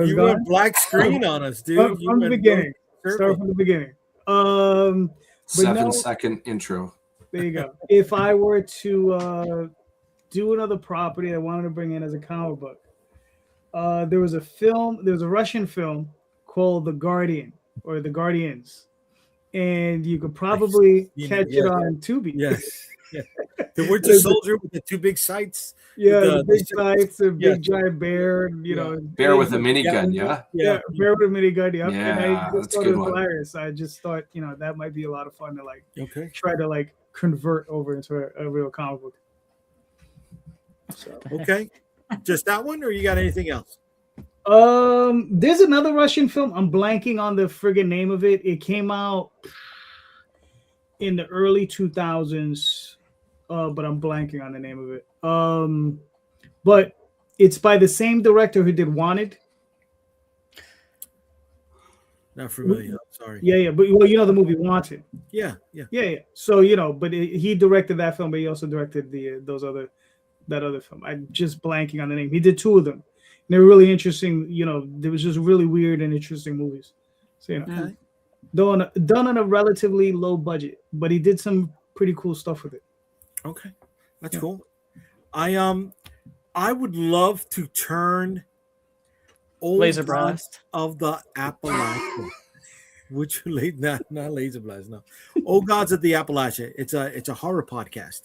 You went black screen on us, dude. From the beginning. Start from the beginning. 7-second intro. There you go. If I were to do another property I wanted to bring in as a comic book, there was a Russian film called The Guardian, or The Guardians, and you could probably catch it on Tubi. Yes. Yeah. The Winter Soldier with the 2 big sights. Yeah, the big sights, a big giant bear, bear with a minigun, yeah, bear with a minigun, yeah. Yeah, and I just that's a thought good it was one. hilarious. I just thought, that might be a lot of fun to try to convert over into a real comic book. So. Okay, just that one, or you got anything else? There's another Russian film. I'm blanking on the friggin' name of it. It came out in the early 2000s, but I'm blanking on the name of it. But it's by the same director who did Wanted. Not familiar. I'm sorry. Yeah, but the movie Wanted. Yeah. So but he directed that film, but he also directed that other film. I'm just blanking on the name. He did 2 of them. And they were really interesting. There was just really weird and interesting movies. So done on a relatively low budget, but he did some pretty cool stuff with it. Okay, that's cool. I would love to turn Old Laser Gods Blast of the Appalachia. Which not Laser Blast, no. Old Gods of the Appalachia. It's a horror podcast.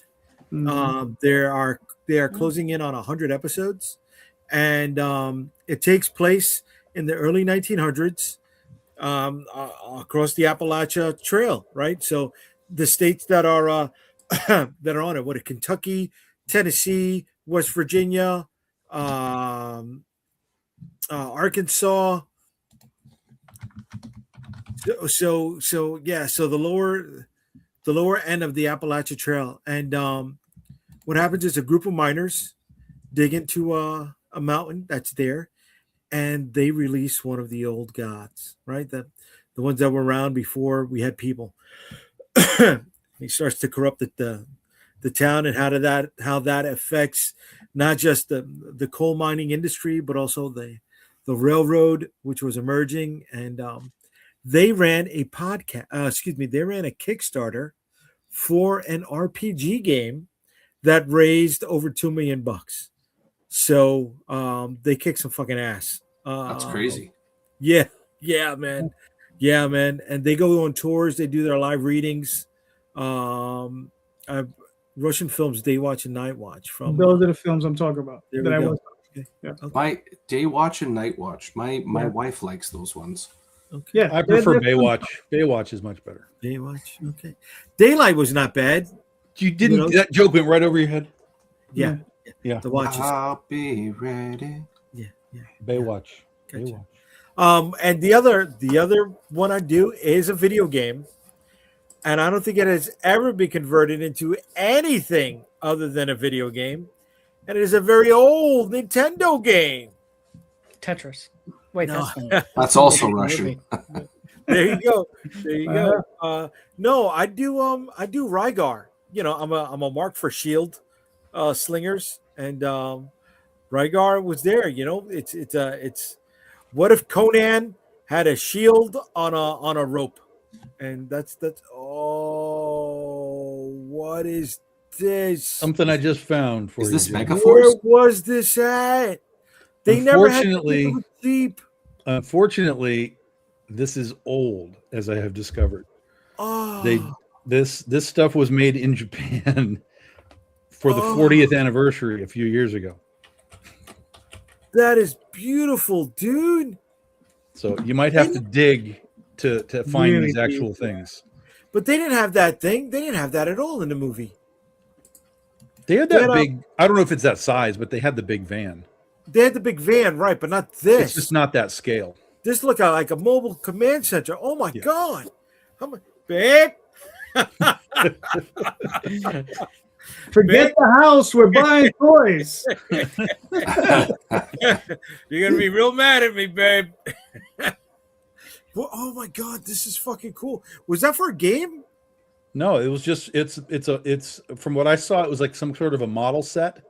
They are closing in on 100 episodes, and it takes place in the early 1900s across the Appalachia Trail, right? So the states that are that are on it, what are Kentucky, Tennessee, West Virginia, Arkansas. So the lower end of the Appalachia Trail, and what happens is a group of miners dig into a mountain that's there, and they release one of the old gods, right? The ones that were around before we had people. He starts to corrupt the town, and how that affects not just the coal mining industry, but also the railroad, which was emerging. And they ran a they ran a Kickstarter for an RPG game that raised over $2 million. So they kicked some fucking ass. That's crazy. Yeah, man. Yeah, man. And they go on tours. They do their live readings. Russian films, Day Watch and Night Watch. From those are the films I'm talking about. That I was. Yeah. Okay. My Day Watch and Night Watch. My wife likes those ones. Okay. Yeah, I prefer Baywatch. Baywatch is much better. Baywatch. Okay. Daylight was not bad. You didn't. That joke went right over your head. Yeah. The watches. I'll be ready. Yeah. Baywatch. Gotcha. And the other one I do is a video game, and I don't think it has ever been converted into anything other than a video game, and it is a very old Nintendo game. Tetris. Wait, No. That's also Russian. There you go. No, I do Rygar. I'm a mark for shield slingers, and Rygar was there. It's what if Conan had a shield on a rope, and that's what is this? Something I just found for Is you. this Jim. Mega Where Force? was this at? They never had to cheap. Unfortunately, this is old, as I have discovered. Oh, This stuff was made in Japan for the 40th anniversary a few years ago. that is beautiful, dude. So you might have to dig to find Really these actual beautiful. things. But they didn't have that thing. They didn't have that at all in the movie. They had that big. I don't know if it's that size, but they had the big van. They had the big van, right? But not this. It's just not that scale. This looked like a mobile command center. Oh my god! How much, babe? Forget the house. We're buying toys. You're gonna be real mad at me, babe. Well, oh my god, this is fucking cool. Was that for a game? No, it was just it's from what I saw, it was like some sort of a model set.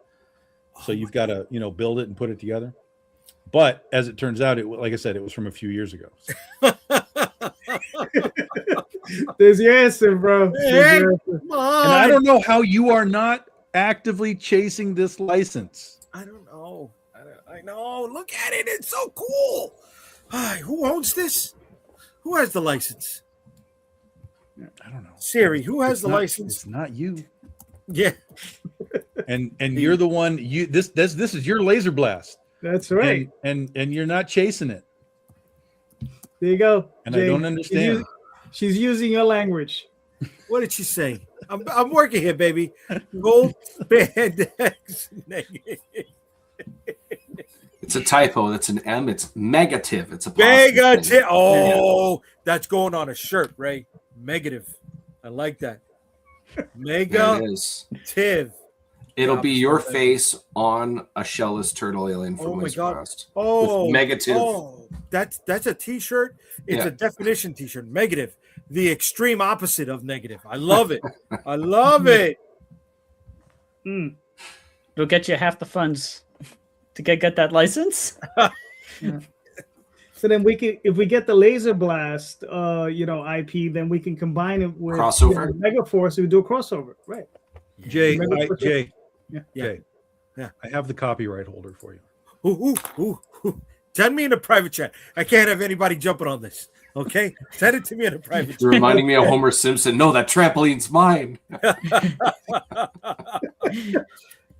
So you've got to build it and put it together. But as it turns out, like I said, it was from a few years ago. There's your answer, bro. Hey, There's come And on. I don't know how you are not actively chasing this license. I don't know. I know. Look at it. It's so cool. Hi, who owns this? Who has the license? I don't know. Siri, who has It's the not- license? It's not you. Yeah. And you're the one. This is your laser blast. That's right. And you're not chasing it. There you go. And I don't understand. She's using your language. What did she say? I'm working here, baby. Gold spandex negative. It's a typo. That's an M. It's negative. It's a positive Negative. thing. Oh, that's going on a shirt, Ray. Negative. I like that. There it Negative. is. It'll be your face on a shellless turtle alien from Oh my Laser god. Blast. Oh, With negative. Oh, that's a t-shirt. It's Yeah. a definition t-shirt. Negative. The extreme opposite of negative. I love it. I love it. It'll get you half the funds to get that license. So then we can, if we get the laser blast, IP, then we can combine it with Crossover? Mega Force. We do a crossover, right? Jay, Yeah. Jay, Yeah. I have the copyright holder for you. Ooh. Send me in a private chat. I can't have anybody jumping on this. Okay, send it to me in a private chat. You're reminding me of Homer Simpson. No, that trampoline's mine.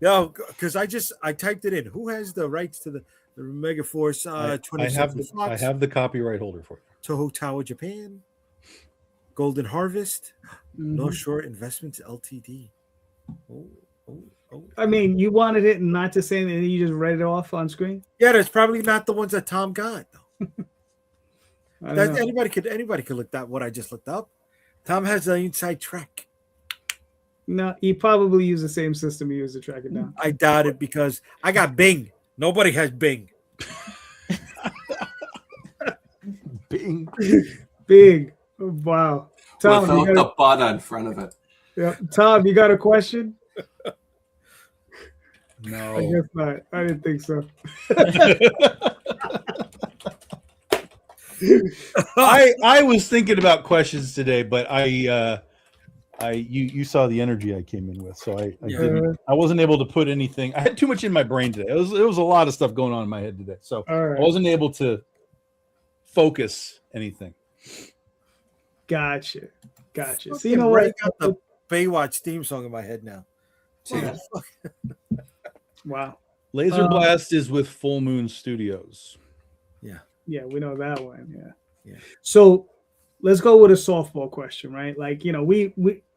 No, because I typed it in. Who has the rights to the Megaforce? I have the copyright holder for you. Toho Tower Japan, Golden Harvest, North Shore Investments Ltd. Oh. I mean, you wanted it not to say, and then you just read it off on screen. Yeah, that's probably not the ones that Tom got. Anybody could look that what I just looked up. Tom has the inside track. No, he probably used the same system he used to track it down. I doubt it because I got Bing. Nobody has Bing. Bing. Wow. Tom, without the button in front of it. Yeah, Tom, you got a question? No, I guess not. I didn't think so. I was thinking about questions today, but you saw the energy I came in with, so I wasn't able to put anything. I had too much in my brain today. It was a lot of stuff going on in my head today, so I wasn't able to focus anything. Gotcha. So you know what? I got the Baywatch theme song in my head now. Wow. Laser Blast is with Full Moon Studios. Yeah, we know that one. Yeah. So let's go with a softball question, right? Like, you know,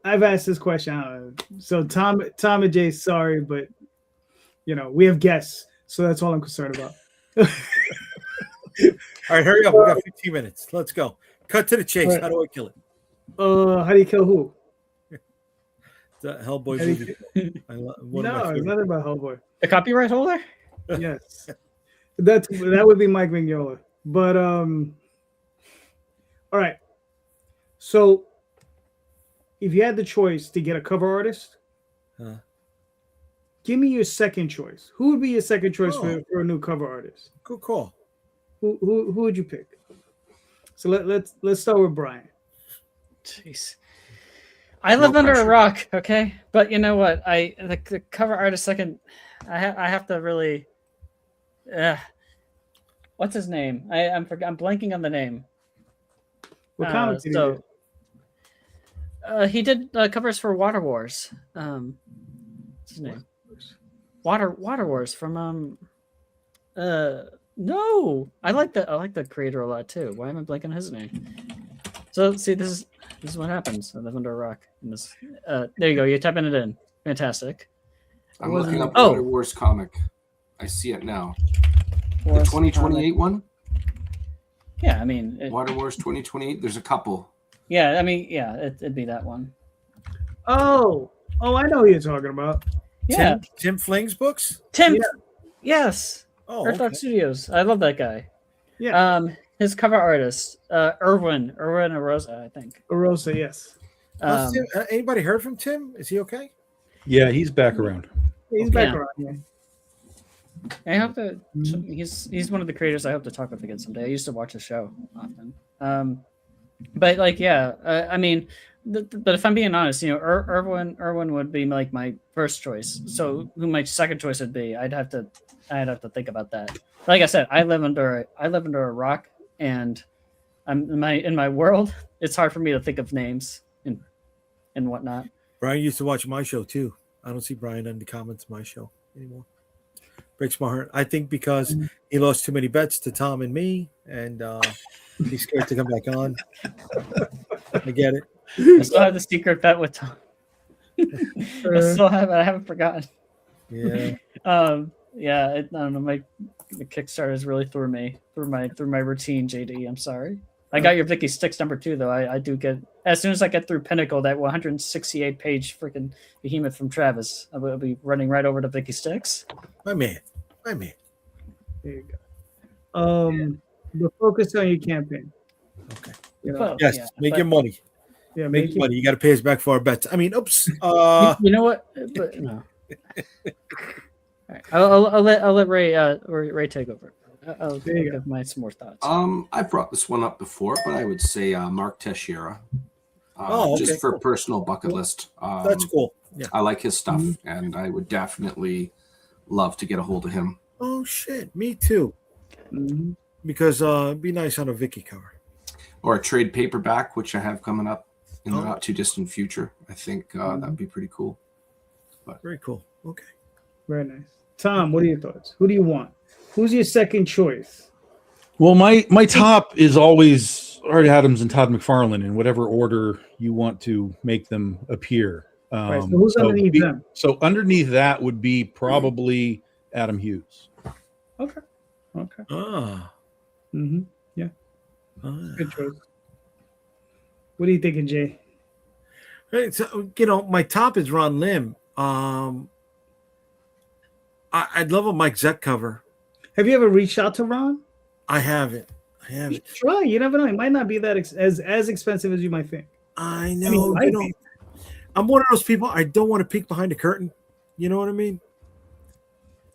I've asked this question. I don't know. So Tom and Jay, sorry, but you know, we have guests, so that's all I'm concerned about. All right, hurry up. We got 15 minutes. Let's go. Cut to the chase. Right. How do I kill it? How do you kill who? The Hellboy movie. No, it's nothing about Hellboy. The copyright holder? Yes. That would be Mike Mignola. But all right. So if you had the choice to get a cover artist, give me your second choice. Who would be your second choice for a new cover artist? Good call. Who would you pick? So let's start with Brian. Jeez. I live under a rock, okay? But you know what? The cover artist second, I have to really what's his name? I'm blanking on the name. What comic did he did covers for Water Wars. What's his name? Water Wars from no. I like the creator a lot too. Why am I blanking on his name? So see, this is what happens. I live under a rock. There you go. You're typing it in. Fantastic. I'm looking up Water Wars comic. I see it now. The 2028 one? Yeah, I mean... Water Wars 2028? There's a couple. Yeah, I mean, yeah, it'd be that one. Oh, I know who you're talking about. Yeah. Tim Fling's books? Tim! Yeah. Yes. Oh, Earthlock Studios. I love that guy. Yeah. His cover artist, Erwin Arosa, I think. Arosa, yes. Anybody heard from Tim? Is he okay? Yeah, he's back around. He's back around, yeah. I hope that he's one of the creators I hope to talk with again someday. I used to watch the show often. But like, yeah, I mean, but if I'm being honest, you know, Erwin would be like my first choice. So who my second choice would be, I'd have to think about that. Like I said, I live under a rock, and I'm in my world. It's hard for me to think of names and whatnot. Brian used to watch my show too. I don't see Brian in the comments of my show anymore. Breaks my heart. I think because he lost too many bets to Tom and me, and he's scared to come back on. I get it. I still have the secret bet with Tom. I still have it. I haven't forgotten. Yeah. Yeah. I don't know. The Kickstarters really threw my routine. JD, I'm sorry. I got your Vicky Sticks number 2 though. I do get, as soon as I get through Pinnacle, that 168 page freaking behemoth from Travis, I'll be running right over to Vicky Sticks. My man. There you go. But focus on your campaign. Okay. You know? Yes, make your money. Yeah, make your money. You got to pay us back for our bets. I mean, oops. You know what? But no. All right. I'll let Ray take over. I'll give some more thoughts. I've brought this one up before, but I would say Mark Teixeira. Okay, just for personal bucket list. That's cool. Yeah. I like his stuff, and I would definitely love to get a hold of him. Oh shit, me too. Mm-hmm. Because it'd be nice on a Vicky cover. Or a trade paperback, which I have coming up in the not too distant future. I think that'd be pretty cool. But very cool. Okay. Very nice. Tom, what are your thoughts? Who do you want? Who's your second choice? Well, my top is always Art Adams and Todd McFarlane in whatever order you want to make them appear. Right, so who's underneath them? So underneath that would be probably Adam Hughes. Okay. Ah. Mm-hmm. Yeah. Good choice. What are you thinking, Jay? Right, so, my top is Ron Lim. I'd love a Mike Zeck cover. Have you ever reached out to Ron? I haven't. Try. You never know. It might not be that as expensive as you might think. I know. I'm one of those people. I don't want to peek behind the curtain. You know what I mean?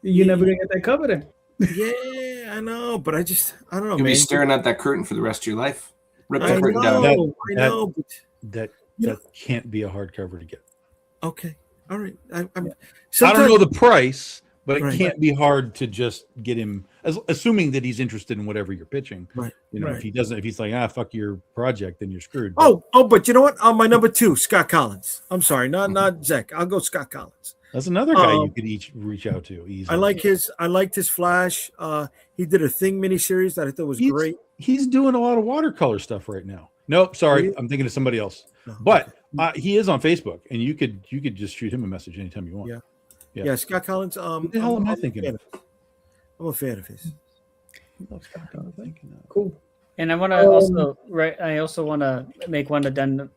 You're never gonna get that cover then. Yeah, I know, but I don't know. You'll be staring at that curtain for the rest of your life. Rip the curtain down. I know. That can't be a hardcover to get. Okay. All right. I don't know the price, but it can't be hard to just get him, assuming that he's interested in whatever you're pitching. Right. If he doesn't, if he's like, fuck your project, then you're screwed. But you know what? On my number 2, Scott Collins. I'm sorry, not Zeck. I'll go Scott Collins. That's another guy you could each reach out to easily. I liked his Flash. He did a Thing miniseries that I thought was great. He's doing a lot of watercolor stuff right now. Nope, sorry, I'm thinking of somebody else. But he is on Facebook, and you could just shoot him a message anytime you want. Yeah. Scott Collins. What the hell am I thinking of? I'm a fan of his. Cool. And I want to I also want to make one addendum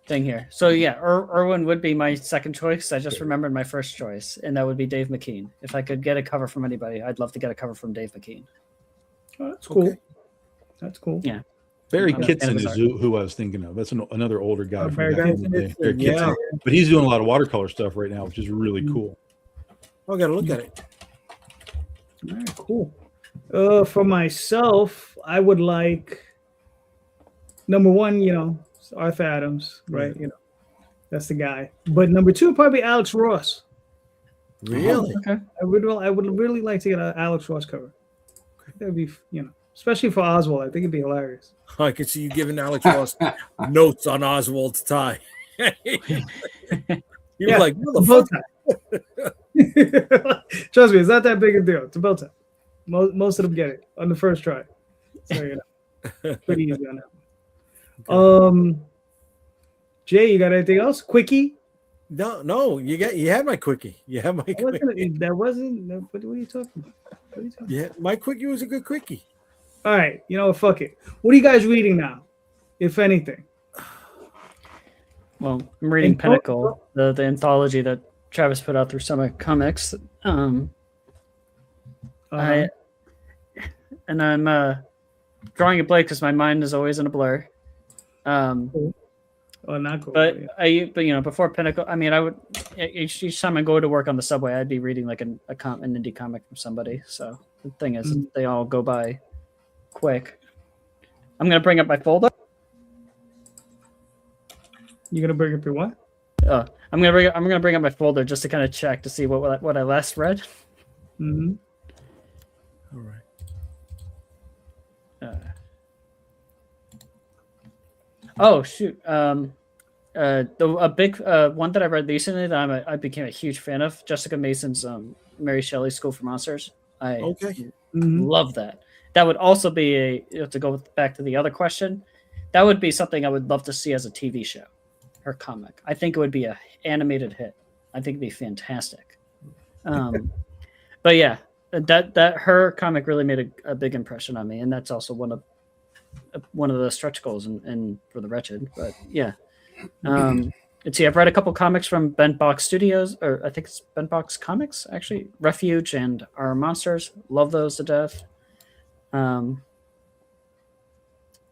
thing here. So yeah, Irwin would be my second choice. I just remembered my first choice, and that would be Dave McKean. If I could get a cover from anybody, I'd love to get a cover from Dave McKean. Oh, that's cool. Okay. That's cool. Yeah. Barry Kitson is who I was thinking of. That's another older guy. Barry Kitson. But he's doing a lot of watercolor stuff right now, which is really cool. I got to look at it. All right, cool. For myself, I would like number 1, Arthur Adams, right? That's the guy. But number 2, probably Alex Ross. Really? Okay. I would really like to get an Alex Ross cover. That'd be, especially for Oswald. I think it'd be hilarious. I can see you giving Alex Ross notes on Oswald's tie. You're like, bow tie. Trust me, it's not that big a deal. It's a bow tie. Most of them get it on the first try. So pretty easy on that. Jay, you got anything else? Quickie? No, you had my quickie. You had my quickie. That wasn't. What are you talking about? Yeah, my quickie was a good quickie. All right, fuck it. What are you guys reading now, if anything? Well, I'm reading Pinnacle, the anthology that Travis put out through Summer Comics. I'm drawing a blank because my mind is always in a blur. Cool. Oh, not cool. But before Pinnacle, I mean, I would each time I go to work on the subway, I'd be reading like an indie comic from somebody. So the thing is, they all go by quick. I'm gonna bring up my folder. You're gonna bring up your what? I'm gonna bring up my folder just to kind of check to see what I last read. Mm-hmm. All right. Oh shoot! A big one that I read recently that I became a huge fan of, Jessica Mason's Mary Shelley's School for Monsters. I love that. That would also be to go back to the other question. That would be something I would love to see as a TV show. Her comic. I think it would be an animated hit. I think it'd be fantastic. But yeah, that her comic really made a big impression on me, and that's also one of the stretch goals and for the Wretched. But yeah, let's see. I've read a couple comics from Bent Box Studios, or I think it's Bent Box Comics actually. Refuge and Our Monsters. Love those to death.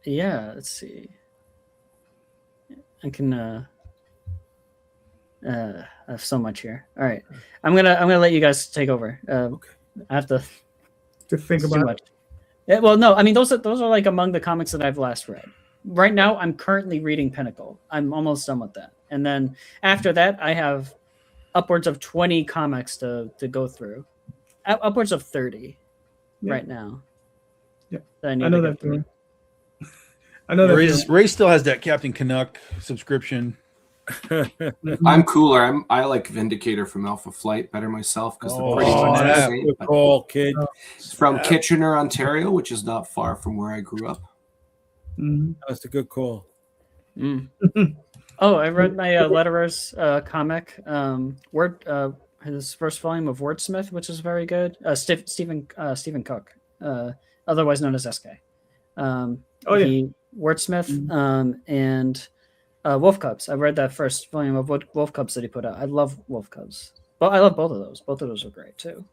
Yeah, let's see. I can I have so much here. All right. I'm gonna let you guys take over. I have to think about it. Yeah, well, no, I mean those are like among the comics that I've last read. Right now, I'm currently reading Pinnacle. I'm almost done with that. And then after that, I have upwards of 20 comics to go through. Upwards of 30 right now. Yeah, that I need know to that get to me. feeling. I know that feeling. Ray still has that Captain Canuck subscription. I'm cooler. I like Vindicator from Alpha Flight better myself because the price Oh, was snap. insane. Good But call, kid. it's from Kitchener, Ontario, which is not far from where I grew up. Mhm. That's a good call. Oh, I read my Letterers comic. His first volume of Wordsmith, which is very good. Stephen Cook, otherwise known as SK. He Wordsmith and Wolf Cubs. I read that first volume of Wolf Cubs that he put out. I love Wolf Cubs. But I love both of those. Both of those are great too.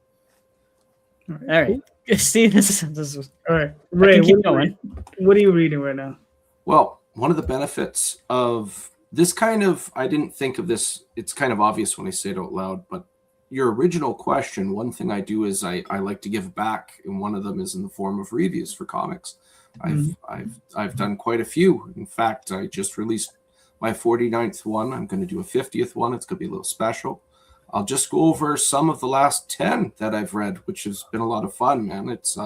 All right. See, this is all right. Ray, keep going. What are you reading right now? Well, one of the benefits of this kind of, I didn't think of this, it's kind of obvious when I say it out loud, but your original question, one thing I do is I like to give back, and one of them is in the form of reviews for comics. I've done quite a few. In fact, I just released my 49th one. I'm going to do a 50th one. It's going to be a little special. I'll just go over some of the last 10 that I've read, which has been a lot of fun, man. It's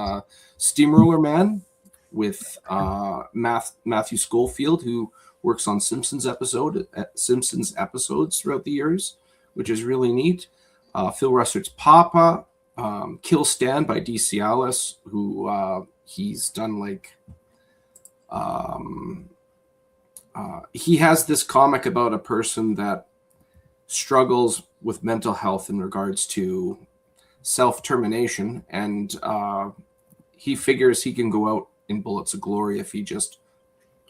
Steamroller Man with Matthew Schofield, who works on Simpsons episodes throughout the years, which is really neat. Phil Russert's Papa, Kill Stan by Dee Cialis, who he's done like he has this comic about a person that struggles with mental health in regards to self-termination, and he figures he can go out in bullets of glory if he just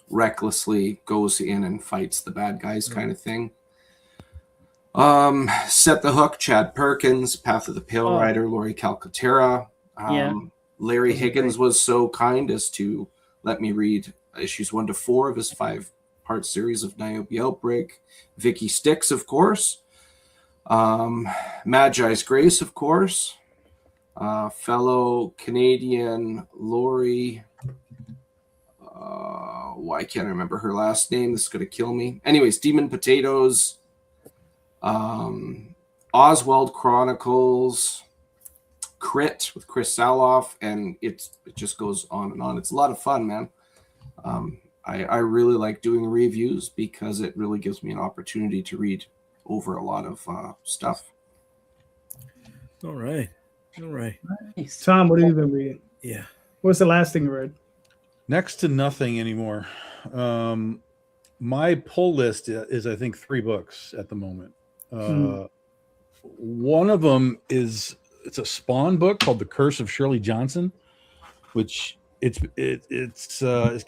recklessly goes in and fights the bad guys, kind of thing. Set the Hook, Chad Perkins, Path of the Pale Rider, Lori Calcaterra. Larry Higgins was so kind as to let me read issues 1 to 4 of his 5-part series of Niobe Outbreak. Vicky Sticks, of course. Magi's Grace, of course. Fellow Canadian Lori. Why can't I remember her last name? This is going to kill me. Anyways, Demon Potatoes. Oswald Chronicles. Crit with Chris Saloff, and it just goes on and on. It's a lot of fun, man. I really like doing reviews because it really gives me an opportunity to read over a lot of stuff. All right. Nice. Tom, what have you been reading? Yeah. What's the last thing you read? Next to nothing anymore. My pull list is, I think, 3 books at the moment. One of them is it's a Spawn book called The Curse of Shirley Johnson, which it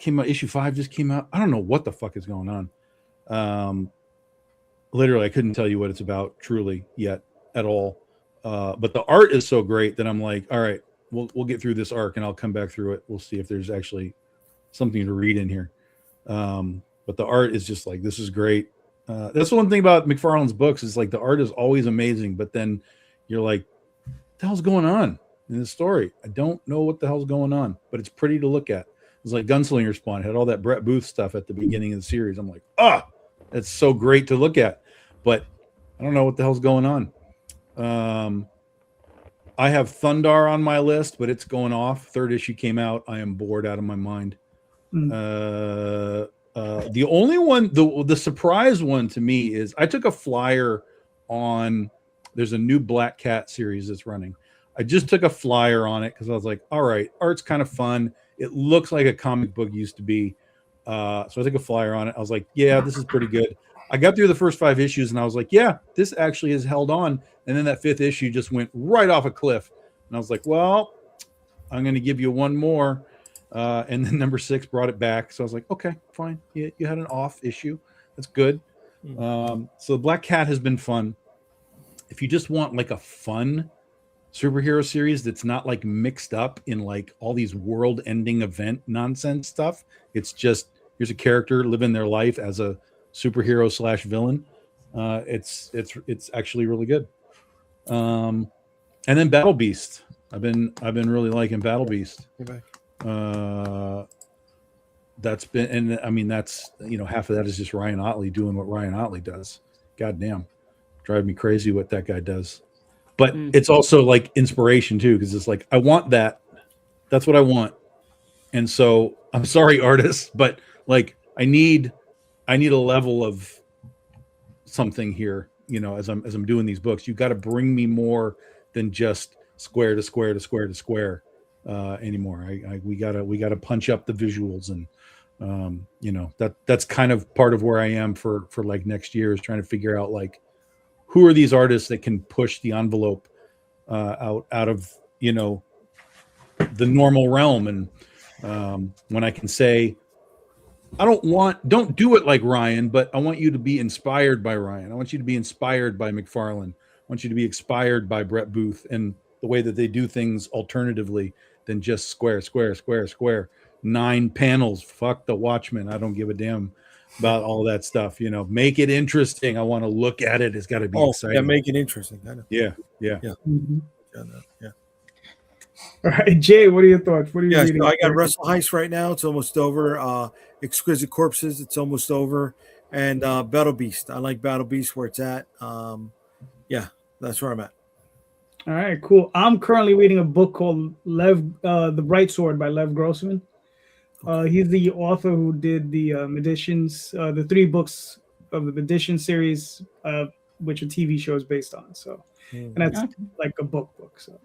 came out, issue 5 just came out. I don't know what the fuck is going on. Literally, I couldn't tell you what it's about truly yet at all. But the art is so great that I'm like, all right, we'll get through this arc and I'll come back through it. We'll see if there's actually something to read in here. But the art is just like, this is great. That's the one thing about McFarlane's books is like the art is always amazing, but then you're like, what the hell's going on in this story? I don't know what the hell's going on, but it's pretty to look at. It's like Gunslinger Spawn. It had all that Brett Booth stuff at the beginning of the series. I'm like, that's so great to look at, but I don't know what the hell's going on. I have Thundar on my list, but it's going off. 3rd issue came out. I am bored out of my mind. The only one, the surprise one to me is I took a flyer on, there's a new Black Cat series that's running. I just took a flyer on it because I was like, all right, art's kind of fun. It looks like a comic book used to be. So I took a flyer on it. I was like, yeah, this is pretty good. I got through the first 5 issues and I was like, yeah, this actually has held on. And then that 5th issue just went right off a cliff. And I was like, well, I'm going to give you one more. And then number 6 brought it back. So I was like, okay, fine. You had an off issue. That's good. So Black Cat has been fun. If you just want like a fun superhero series that's not like mixed up in like all these world-ending event nonsense stuff, it's just here's a character living their life as a superhero / villain. It's actually really good. And then Battle Beast. I've been really liking Battle Beast. That's been, and I mean that's half of that is just Ryan Otley doing what Ryan Otley does. God damn, drive me crazy what that guy does. But it's also like inspiration too, because it's like I want that. That's what I want. And so I'm sorry, artists, but like I need a level of something here, you know, as I'm doing these books. You've got to bring me more than just square to square to square to square anymore. We gotta punch up the visuals, and you know, that's kind of part of where I am for like next year, is trying to figure out like who are these artists that can push the envelope out of, you know, the normal realm. And when I can say, don't do it like Ryan, but I want you to be inspired by Ryan. I want you to be inspired by McFarlane. I want you to be inspired by Brett Booth and the way that they do things alternatively than just square, square, square, square. 9 panels. Fuck the Watchmen. I don't give a damn about all that stuff. You know, make it interesting. I want to look at it. It's got to be exciting. Yeah, make it interesting. I know. Yeah. Mm-hmm. Yeah. All right, Jay, what are your thoughts? What are you reading? So I got Wrestle Heist right now. It's almost over. Exquisite Corpses. It's almost over. And Battle Beast. I like Battle Beast where it's at. Yeah, that's where I'm at. All right, cool. I'm currently reading a book called The Bright Sword by Lev Grossman. He's the author who did the Editions, the 3 books of the Edition series, which a TV show is based on. So, and that's like a book. So,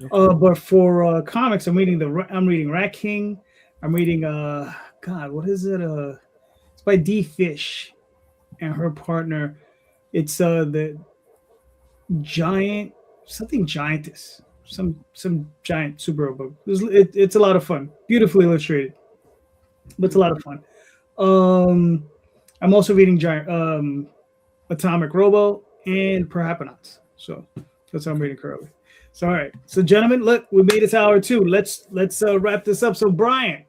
but for comics, I'm reading Rat King. I'm reading God, what is it? It's by D. Fish and her partner. It's the giant giantess, some giant superhero book. It's a lot of fun, beautifully illustrated, but it's a lot of fun. I'm also reading Atomic Robo and Perhapanauts. So that's what I'm reading currently. So all right, so gentlemen, look, we made it to hour 2. Let's wrap this up. So Brian,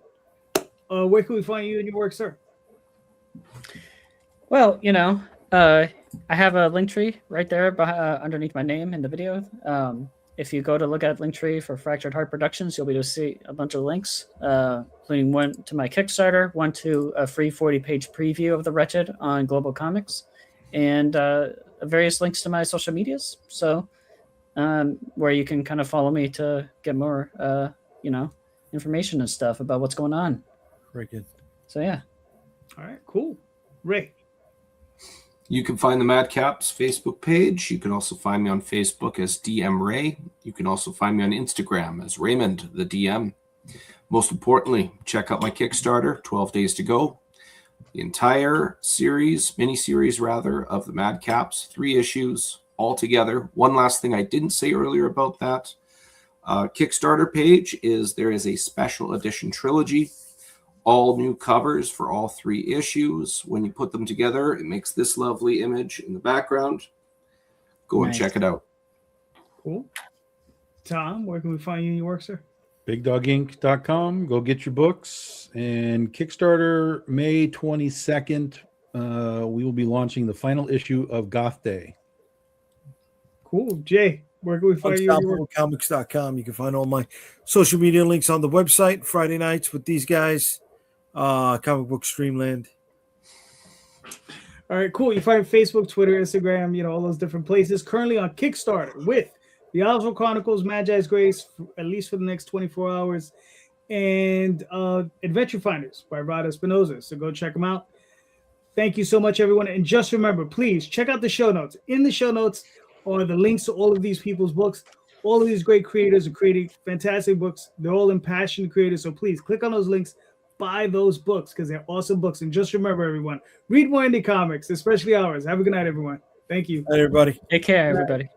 where can we find you and your work, sir? Well, you know, I have a link tree right there underneath my name in the video. If you go to look at Linktree for Fractured Heart Productions, you'll be able to see a bunch of links, including one to my Kickstarter, one to a free 40-page preview of The Wretched on Global Comics, and various links to my social medias. So where you can kind of follow me to get more, you know, information and stuff about what's going on. Very good. So, yeah. All right, cool. Ray. You can find the Madcaps Facebook page. You can also find me on Facebook as DM Ray. You can also find me on Instagram as Raymond the DM. Most importantly, check out my Kickstarter, 12 Days to Go. The entire series, mini-series rather, of the Madcaps, 3 issues all together. One last thing I didn't say earlier about that Kickstarter page is there is a special edition trilogy. All new covers for all 3 issues. When you put them together, it makes this lovely image in the background. Go and check it out. Cool. Tom, where can we find you and your work, sir? BigDogInc.com. Go get your books. And Kickstarter, May 22nd, we will be launching the final issue of Goth Day. Cool. Jay, where can we find you and your work? Comics.com. You can find all my social media links on the website. Friday nights with these guys. Comic Book Streamland. All right, cool. You find Facebook, Twitter, Instagram, you know, all those different places. Currently on Kickstarter with The Oswald Chronicles, Magi's Grace, at least for the next 24 hours, and Adventure Finders by Rod Espinosa. So go check them out. Thank you so much, everyone. And just remember, please check out the show notes. In the show notes are the links to all of these people's books. All of these great creators are creating fantastic books. They're all impassioned creators. So please click on those links. Buy those books because they're awesome books. And just remember, everyone, read more indie comics, especially ours. Have a good night, everyone. Thank you. Hi, everybody. Take care, everybody.